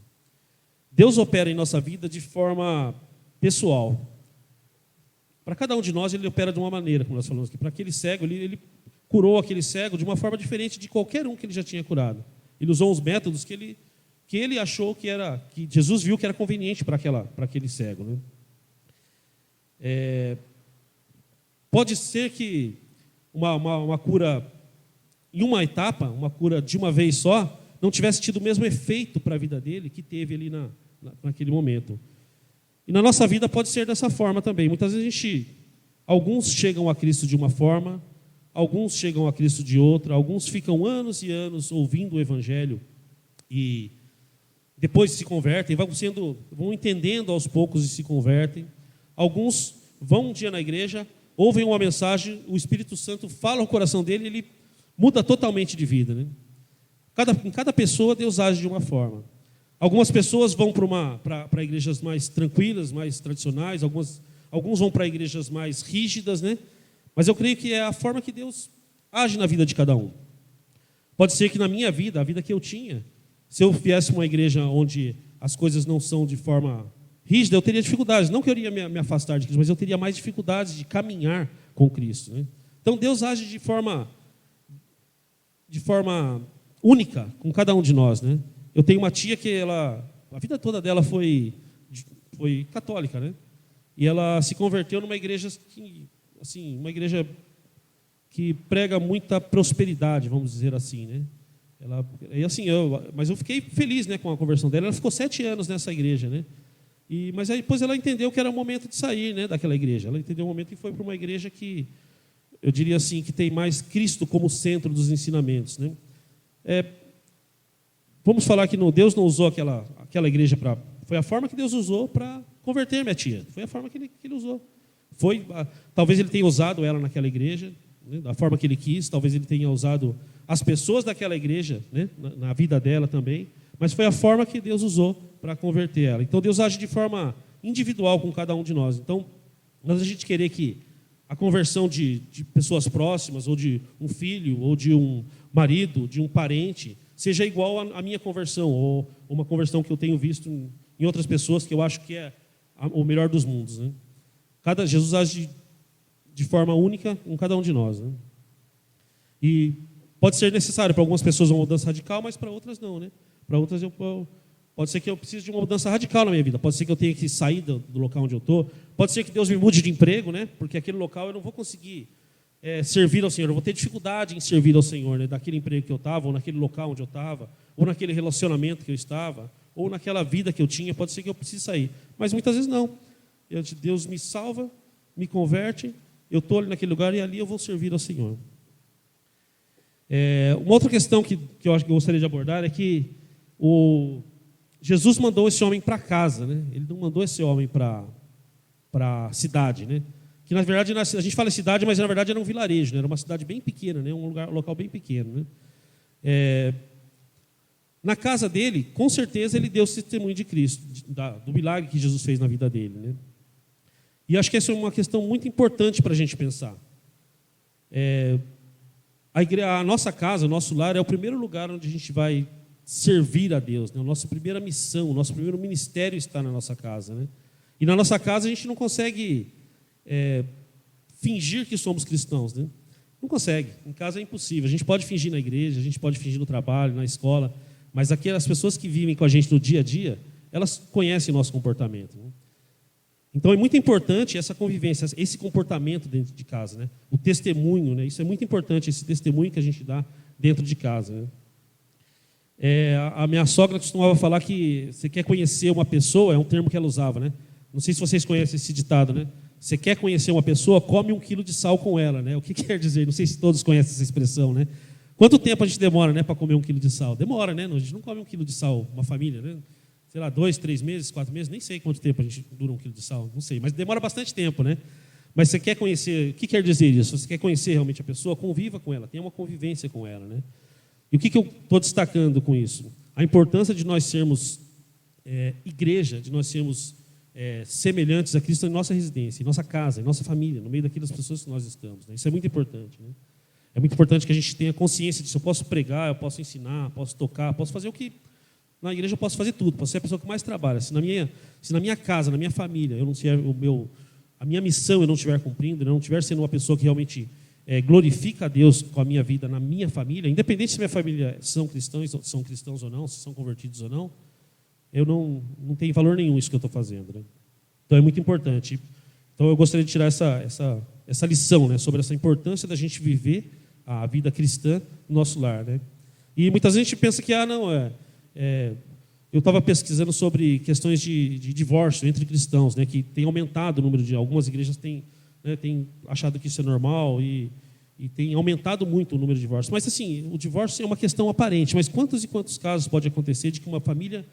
Deus opera em nossa vida de forma pessoal. Para cada um de nós, Ele opera de uma maneira, como nós falamos aqui. Para aquele cego, ele curou aquele cego de uma forma diferente de qualquer um que ele já tinha curado. Ele usou os métodos que ele achou que Jesus viu que era conveniente para aquele cego, né? Pode ser que uma cura em uma etapa, uma cura de uma vez só, não tivesse tido o mesmo efeito para a vida dele que teve ali naquele momento. E na nossa vida pode ser dessa forma também. Muitas vezes alguns chegam a Cristo de uma forma, alguns chegam a Cristo de outra, alguns ficam anos e anos ouvindo o Evangelho e depois se convertem, vão entendendo aos poucos e se convertem. Alguns vão um dia na igreja, ouvem uma mensagem, o Espírito Santo fala ao coração dele e ele muda totalmente de vida, né? Em cada pessoa Deus age de uma forma. Algumas pessoas vão para igrejas mais tranquilas, mais tradicionais, alguns vão para igrejas mais rígidas, né? Mas eu creio que é a forma que Deus age na vida de cada um. Pode ser que na minha vida, a vida que eu tinha, se eu viesse uma igreja onde as coisas não são de forma rígida, eu teria dificuldades. Não que eu iria me afastar de Cristo, mas eu teria mais dificuldades de caminhar com Cristo, né? Então Deus age de forma única com cada um de nós, né? Eu tenho uma tia que a vida toda dela foi católica, né? E ela se converteu numa igreja uma igreja que prega muita prosperidade, vamos dizer assim, né? Mas eu fiquei feliz, né, com a conversão dela. Ela ficou 7 anos nessa igreja, né? Mas aí depois ela entendeu que era o momento de sair, né, daquela igreja. Ela entendeu o momento e foi para uma igreja que, eu diria assim, que tem mais Cristo como centro dos ensinamentos, né? Vamos falar que Deus não usou aquela igreja foi a forma que Deus usou para converter minha tia. Foi a forma que ele usou. Talvez ele tenha usado ela naquela igreja, né, da forma que ele quis. Talvez ele tenha usado as pessoas daquela igreja, né, na vida dela também. Mas foi a forma que Deus usou para converter ela. Então Deus age de forma individual com cada um de nós. Então, nós a gente querer que a conversão de pessoas próximas, ou de um filho, ou de um marido, de um parente, seja igual à minha conversão, ou uma conversão que eu tenho visto em outras pessoas, que eu acho que é o melhor dos mundos, né? Jesus age de forma única com cada um de nós, né? E pode ser necessário para algumas pessoas uma mudança radical, mas para outras não, né? Para outras pode ser que eu precise de uma mudança radical na minha vida, pode ser que eu tenha que sair do local onde eu estou, pode ser que Deus me mude de emprego, né? Porque aquele local eu não vou conseguir servir ao Senhor, eu vou ter dificuldade em servir ao Senhor, né? Daquele emprego que eu estava, ou naquele local onde eu estava, ou naquele relacionamento que eu estava, ou naquela vida que eu tinha. Pode ser que eu precise sair, mas muitas vezes não. Deus me salva, me converte, eu estou ali naquele lugar e ali eu vou servir ao Senhor. Uma outra questão que eu acho que eu gostaria de abordar é que Jesus mandou esse homem para casa, né? Ele não mandou esse homem para a cidade, né? Que na verdade a gente fala cidade, mas na verdade era um vilarejo, né? Era uma cidade bem pequena, né? Um local bem pequeno, né? Na casa dele, com certeza ele deu testemunho de Cristo, do milagre que Jesus fez na vida dele, né? E acho que essa é uma questão muito importante para a gente pensar. A nossa casa, o nosso lar é o primeiro lugar onde a gente vai servir a Deus, né? A nossa primeira missão, o nosso primeiro ministério está na nossa casa, né? E na nossa casa a gente não consegue fingir que somos cristãos, né? Não consegue. Em casa é impossível. A gente pode fingir na igreja, a gente pode fingir no trabalho, na escola, mas aquelas pessoas que vivem com a gente no dia a dia, elas conhecem o nosso comportamento, né? Então é muito importante essa convivência, esse comportamento dentro de casa, né? O testemunho, né? Isso é muito importante, esse testemunho que a gente dá dentro de casa, né? A minha sogra costumava falar que você quer conhecer uma pessoa, é um termo que ela usava, né? Não sei se vocês conhecem esse ditado, né? Você quer conhecer uma pessoa, come 1 quilo de sal com ela, né? O que quer dizer? Não sei se todos conhecem essa expressão, né? Quanto tempo a gente demora, né, para comer 1 quilo de sal? Demora, né? A gente não come 1 quilo de sal, uma família, né? Sei lá, 2, 3 meses, 4 meses, nem sei quanto tempo a gente dura 1 quilo de sal, não sei, mas demora bastante tempo, né? Mas você quer conhecer, o que quer dizer isso? Você quer conhecer realmente a pessoa, conviva com ela, tenha uma convivência com ela, né? E o que eu estou destacando com isso? A importância de nós sermos igreja, de nós sermos semelhantes a Cristo em nossa residência, em nossa casa, em nossa família, no meio daquelas pessoas que nós estamos, né? Isso é muito importante, né? É muito importante que a gente tenha consciência disso. Eu posso pregar, eu posso ensinar, posso tocar, posso fazer o que... Na igreja eu posso fazer tudo, posso ser a pessoa que mais trabalha. Se na minha casa, na minha família, eu não tiver a minha missão eu não estiver cumprindo, eu não estiver sendo uma pessoa que realmente glorifica a Deus com a minha vida na minha família, independente se minha família são cristãos ou não, se são convertidos ou não, eu não tenho valor nenhum isso que eu estou fazendo, né? Então é muito importante. Então eu gostaria de tirar essa lição, né, sobre essa importância da gente viver a vida cristã no nosso lar, né? E muitas vezes a gente pensa que, eu estava pesquisando sobre questões de divórcio entre cristãos, né, que tem aumentado o número de... Algumas igrejas têm achado que isso é normal e tem aumentado muito o número de divórcios. Mas, assim, o divórcio é uma questão aparente, mas quantos e quantos casos pode acontecer de que uma família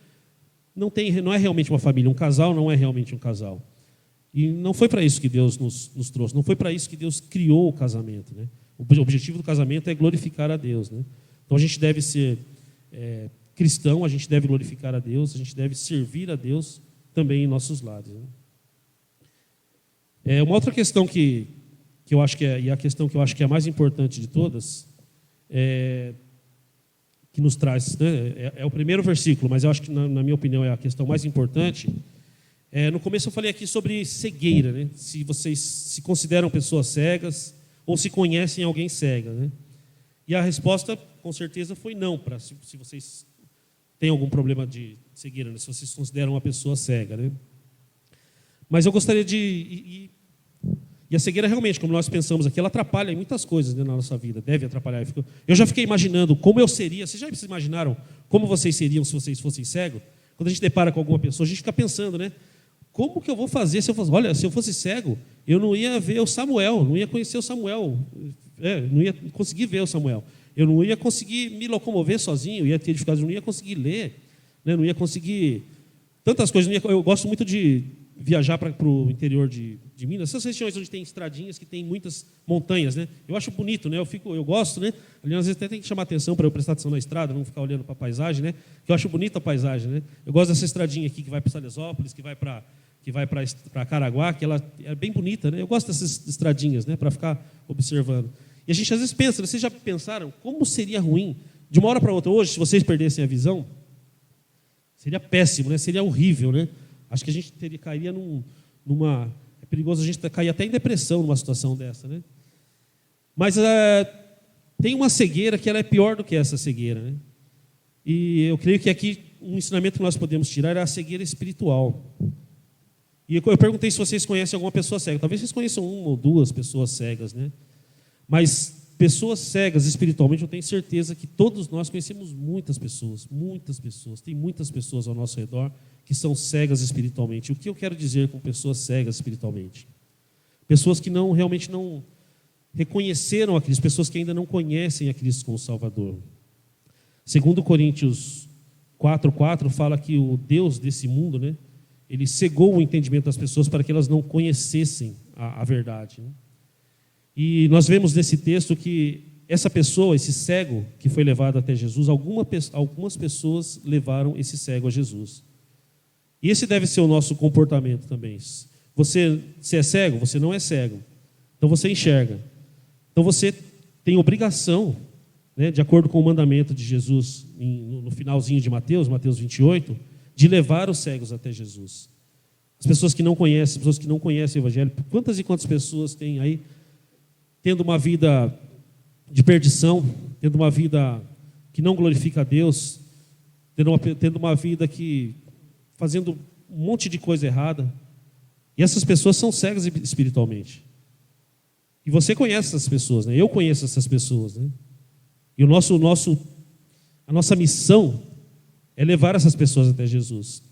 não é realmente uma família, um casal não é realmente um casal? E não foi para isso que Deus nos trouxe, não foi para isso que Deus criou o casamento, né? O objetivo do casamento é glorificar a Deus, né? Então, a gente deve ser... cristão, a gente deve glorificar a Deus, a gente deve servir a Deus também em nossos lares, né? Uma outra questão que eu acho que e a questão que eu acho que é a mais importante de todas, que nos traz, né, é o primeiro versículo, mas eu acho que, na minha opinião, é a questão mais importante. No começo eu falei aqui sobre cegueira, né? Se vocês se consideram pessoas cegas ou se conhecem alguém cega, né? E a resposta, com certeza, foi não, se vocês têm algum problema de cegueira, né? Se vocês se consideram uma pessoa cega, né? Mas eu gostaria de... E a cegueira, realmente, como nós pensamos aqui, ela atrapalha em muitas coisas, né, na nossa vida, deve atrapalhar. Eu já fiquei imaginando como eu seria, vocês já se imaginaram como vocês seriam se vocês fossem cegos? Quando a gente depara com alguma pessoa, a gente fica pensando, né? Como que eu vou fazer se eu fosse cego, eu não ia ver o Samuel, não ia conhecer o Samuel, não ia conseguir ver o Samuel, eu não ia conseguir me locomover sozinho, ia ter dificuldade, eu não ia conseguir ler, né? Não ia conseguir tantas coisas. Eu gosto muito de viajar para o interior de Minas, essas regiões onde tem estradinhas que tem muitas montanhas, né? Eu acho bonito, né? Eu gosto, né? Ali, às vezes até tem que chamar atenção para eu prestar atenção na estrada, não ficar olhando para a paisagem, né? Eu acho bonita a paisagem, né? Eu gosto dessa estradinha aqui que vai para Salesópolis, que vai para Caraguá, que ela é bem bonita, né? Eu gosto dessas estradinhas, né? Para ficar observando. E a gente às vezes pensa, vocês já pensaram como seria ruim de uma hora para outra hoje, se vocês perdessem a visão? Seria péssimo, né? Seria horrível, né? Acho que a gente cairia numa... É perigoso a gente cair até em depressão numa situação dessa, né? Mas tem uma cegueira que ela é pior do que essa cegueira, né? E eu creio que aqui um ensinamento que nós podemos tirar é a cegueira espiritual. E eu perguntei se vocês conhecem alguma pessoa cega. Talvez vocês conheçam uma ou duas pessoas cegas, né? Mas pessoas cegas espiritualmente, eu tenho certeza que todos nós conhecemos muitas pessoas. Tem muitas pessoas ao nosso redor que são cegas espiritualmente. O que eu quero dizer com pessoas cegas espiritualmente? Pessoas que realmente não reconheceram a Cristo, pessoas que ainda não conhecem a Cristo como Salvador. Segundo Coríntios 4:4 fala que o Deus desse mundo, né, ele cegou o entendimento das pessoas para que elas não conhecessem a verdade, né? E nós vemos nesse texto que essa pessoa, esse cego que foi levado até Jesus, algumas pessoas levaram esse cego a Jesus. E esse deve ser o nosso comportamento também. Você é cego? Você não é cego. Então você enxerga. Então você tem obrigação, né, de acordo com o mandamento de Jesus, no finalzinho de Mateus 28, de levar os cegos até Jesus. As pessoas que não conhecem o Evangelho, quantas e quantas pessoas têm aí tendo uma vida de perdição, tendo uma vida que não glorifica a Deus, tendo uma vida que fazendo um monte de coisa errada. E essas pessoas são cegas espiritualmente. E você conhece essas pessoas, né? Eu conheço essas pessoas, né? E a nossa missão é levar essas pessoas até Jesus.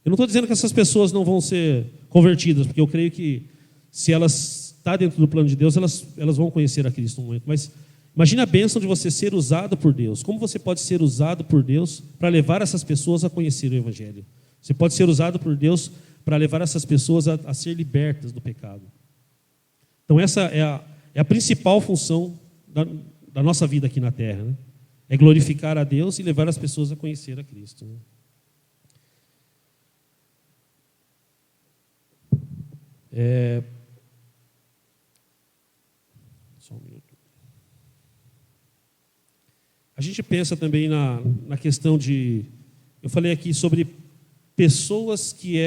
Eu não estou dizendo que essas pessoas não vão ser convertidas, porque eu creio que se elas estão dentro do plano de Deus, elas vão conhecer a Cristo no momento. Mas imagine a bênção de você ser usado por Deus. Como você pode ser usado por Deus para levar essas pessoas a conhecer o Evangelho? Você pode ser usado por Deus para levar essas pessoas a ser libertas do pecado. Então essa é a principal função da nossa vida aqui na Terra, né? É glorificar a Deus e levar as pessoas a conhecer a Cristo, né? Só um minuto. A gente pensa também na questão de... Eu falei aqui sobre pessoas que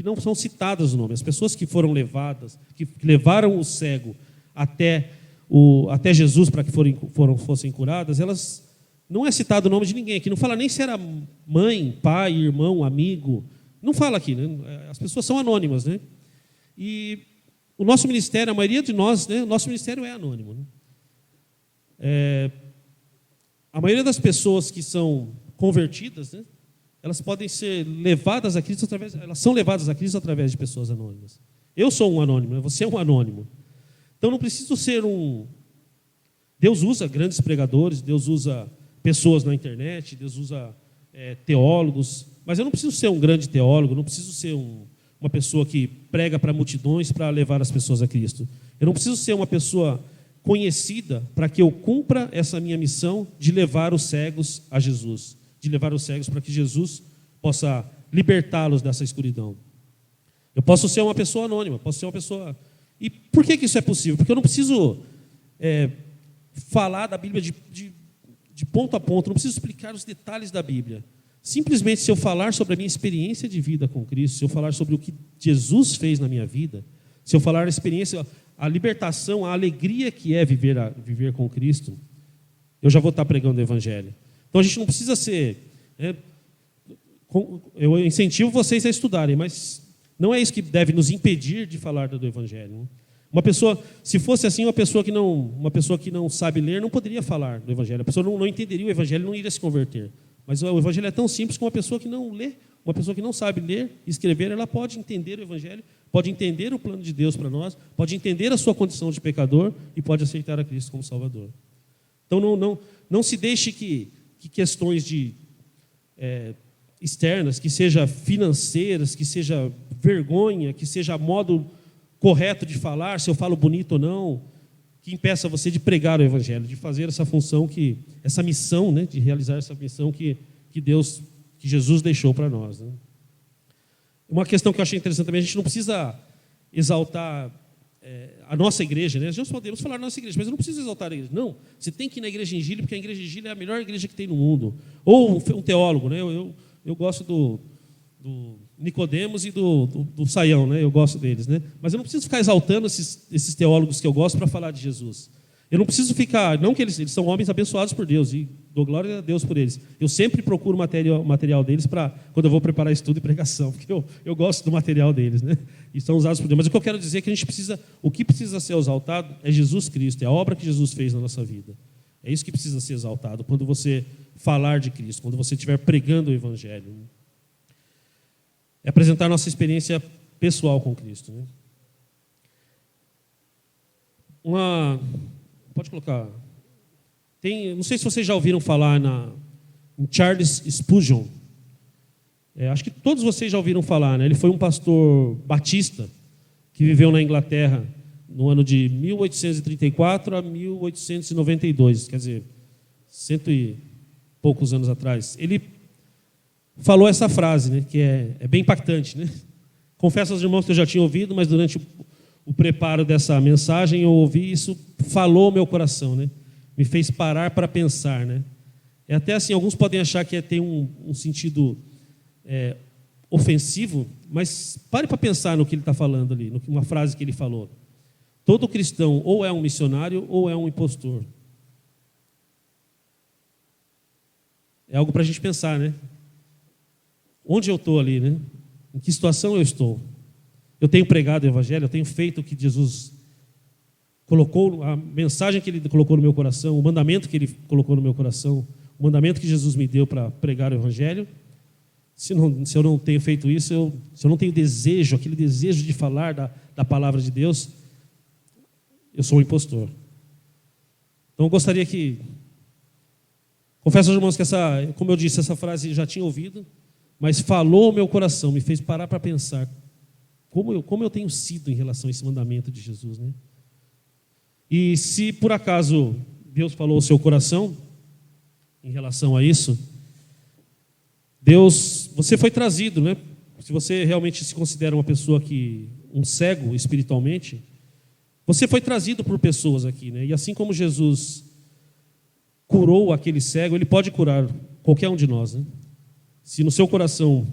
não são citadas no nome. As pessoas que foram levadas, que levaram o cego até Jesus para que fossem curadas, elas não é citado o nome de ninguém aqui. Não fala nem se era mãe, pai, irmão, amigo. Não fala aqui, né? As pessoas são anônimas, né? E o nosso ministério, a maioria de nós, né? O nosso ministério é anônimo, né? A maioria das pessoas que são convertidas, né? Elas podem ser levadas a Cristo elas são levadas a Cristo através de pessoas anônimas. Eu sou um anônimo, né? Você é um anônimo. Então não preciso ser Deus usa grandes pregadores, Deus usa pessoas na internet, Deus usa teólogos, mas eu não preciso ser um grande teólogo, não preciso ser uma pessoa que prega para multidões para levar as pessoas a Cristo. Eu não preciso ser uma pessoa conhecida para que eu cumpra essa minha missão de levar os cegos a Jesus, de levar os cegos para que Jesus possa libertá-los dessa escuridão. Eu posso ser uma pessoa anônima, posso ser uma pessoa... E por que isso é possível? Porque eu não preciso falar da Bíblia de ponto a ponto, não preciso explicar os detalhes da Bíblia. Simplesmente, se eu falar sobre a minha experiência de vida com Cristo, se eu falar sobre o que Jesus fez na minha vida, se eu falar a experiência, a libertação, a alegria que é viver com Cristo, eu já vou estar pregando o Evangelho. Então, a gente não precisa ser... eu incentivo vocês a estudarem, mas não é isso que deve nos impedir de falar do Evangelho. Uma pessoa, se fosse assim, uma pessoa que não sabe ler, não poderia falar do Evangelho. A pessoa não entenderia o Evangelho, não iria se converter. Mas o Evangelho é tão simples que uma pessoa que não lê, uma pessoa que não sabe ler e escrever, ela pode entender o Evangelho, pode entender o plano de Deus para nós, pode entender a sua condição de pecador e pode aceitar a Cristo como Salvador. Então não se deixe que questões externas, que seja financeiras, que seja vergonha, que seja modo correto de falar, se eu falo bonito ou não, que impeça você de pregar o Evangelho, de fazer essa função, essa missão, né, de realizar essa missão que Jesus deixou para nós, né? Uma questão que eu achei interessante também, a gente não precisa exaltar a nossa igreja, né? Nós podemos falar da nossa igreja, mas eu não preciso exaltar a igreja. Não, você tem que ir na igreja em Gílio, porque a igreja em Gílio é a melhor igreja que tem no mundo. Ou um teólogo, né? Eu gosto do Nicodemos e do Saião, né? Eu gosto deles, né? Mas eu não preciso ficar exaltando esses teólogos que eu gosto para falar de Jesus. Eu não preciso ficar... Não que eles são homens abençoados por Deus, e dou glória a Deus por eles. Eu sempre procuro material deles para quando eu vou preparar estudo e pregação, porque eu gosto do material deles, né? E são usados por Deus. Mas o que eu quero dizer é que o que precisa ser exaltado é Jesus Cristo, é a obra que Jesus fez na nossa vida. É isso que precisa ser exaltado quando você falar de Cristo, quando você estiver pregando o Evangelho. É apresentar nossa experiência pessoal com Cristo, né? Pode colocar. Não sei se vocês já ouviram falar em Charles Spurgeon. Acho que todos vocês já ouviram falar, né? Ele foi um pastor batista que viveu na Inglaterra no ano de 1834 a 1892, quer dizer, 100 e poucos anos atrás. Ele falou essa frase, né, que é bem impactante, né? Confesso aos irmãos que eu já tinha ouvido, mas durante o preparo dessa mensagem eu ouvi isso, falou ao meu coração, né? Me fez parar para pensar, né? É até assim, alguns podem achar que tem um sentido ofensivo, mas pare para pensar no que ele está falando ali, numa frase que ele falou. Todo cristão ou é um missionário ou é um impostor. É algo para a gente pensar, né? Onde eu estou ali, né? Em que situação eu estou? Eu tenho pregado o Evangelho, eu tenho feito o que Jesus colocou, a mensagem que Ele colocou no meu coração, o mandamento que Ele colocou no meu coração, o mandamento que Jesus me deu para pregar o Evangelho. Se eu não tenho feito isso, se eu não tenho desejo, aquele desejo de falar da palavra de Deus, eu sou um impostor. Então eu gostaria que... Confesso aos irmãos que como eu disse, essa frase já tinha ouvido, mas falou ao meu coração, me fez parar para pensar como eu tenho sido em relação a esse mandamento de Jesus, né? E se por acaso Deus falou ao seu coração em relação a isso, você foi trazido, né? Se você realmente se considera uma pessoa um cego espiritualmente, você foi trazido por pessoas aqui, né? E assim como Jesus curou aquele cego, Ele pode curar qualquer um de nós, né? Se no seu coração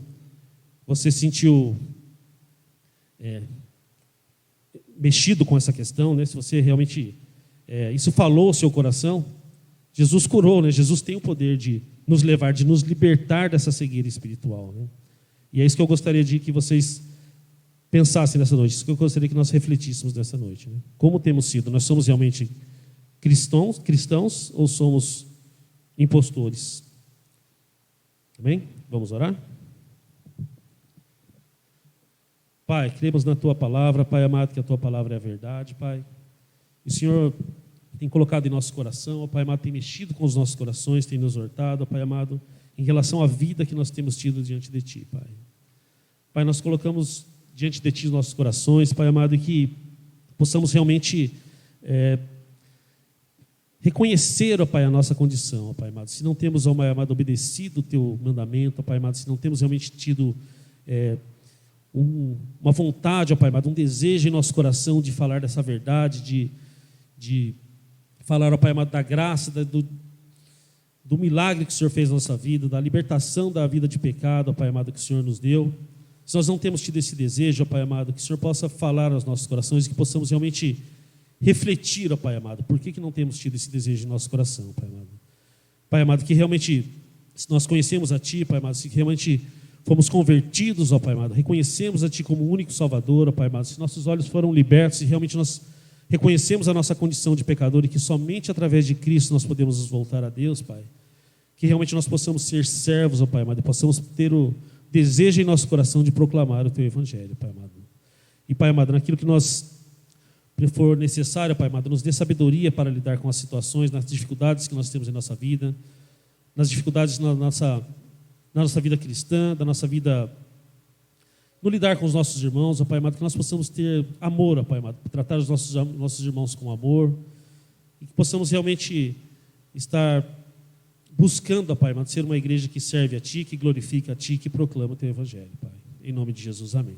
você sentiu mexido com essa questão, né? Se você realmente isso falou ao seu coração, Jesus curou, né? Jesus tem o poder de nos levar, de nos libertar dessa cegueira espiritual, né? E é isso que eu gostaria de que vocês pensassem nessa noite, isso que eu gostaria que nós refletíssemos nessa noite, né? Como temos sido? Nós somos realmente cristãos ou somos impostores? Amém? Vamos orar? Pai, cremos na Tua palavra, Pai amado, que a Tua palavra é a verdade, Pai. E o Senhor tem colocado em nosso coração, ó Pai amado, tem mexido com os nossos corações, tem nos exortado, ó Pai amado, em relação à vida que nós temos tido diante de Ti, Pai. Pai, nós colocamos diante de Ti os nossos corações, Pai amado, e que possamos realmente reconhecer, ó Pai, a nossa condição, ó Pai amado. Se não temos, ó Pai amado, obedecido o Teu mandamento, ó Pai amado, se não temos realmente tido uma vontade, ó Pai amado, um desejo em nosso coração de falar dessa verdade, de falar, ó Pai amado, da graça, do milagre que o Senhor fez na nossa vida, da libertação da vida de pecado, ó Pai amado, que o Senhor nos deu. Se nós não temos tido esse desejo, ó Pai amado, que o Senhor possa falar aos nossos corações e que possamos realmente refletir, ó Pai amado, por que não temos tido esse desejo em nosso coração, Pai amado. Pai amado, que realmente, se nós conhecemos a Ti, Pai amado, se realmente fomos convertidos, ó Pai amado, reconhecemos a Ti como o único Salvador, ó Pai amado, se nossos olhos foram libertos e realmente nós reconhecemos a nossa condição de pecador e que somente através de Cristo nós podemos nos voltar a Deus, Pai. Que realmente nós possamos ser servos, ó Pai amado, e possamos ter o desejo em nosso coração de proclamar o Teu Evangelho, Pai amado. E Pai amado, naquilo que for necessário, Pai amado, nos dê sabedoria para lidar com as situações, nas dificuldades que nós temos em nossa vida, nas dificuldades na nossa vida cristã, da nossa vida no lidar com os nossos irmãos, ó Pai amado, que nós possamos ter amor, ó Pai amado, tratar os nossos irmãos com amor, e que possamos realmente estar buscando, ó Pai amado, ser uma igreja que serve a Ti, que glorifica a Ti, que proclama o Teu Evangelho, Pai. Em nome de Jesus, amém.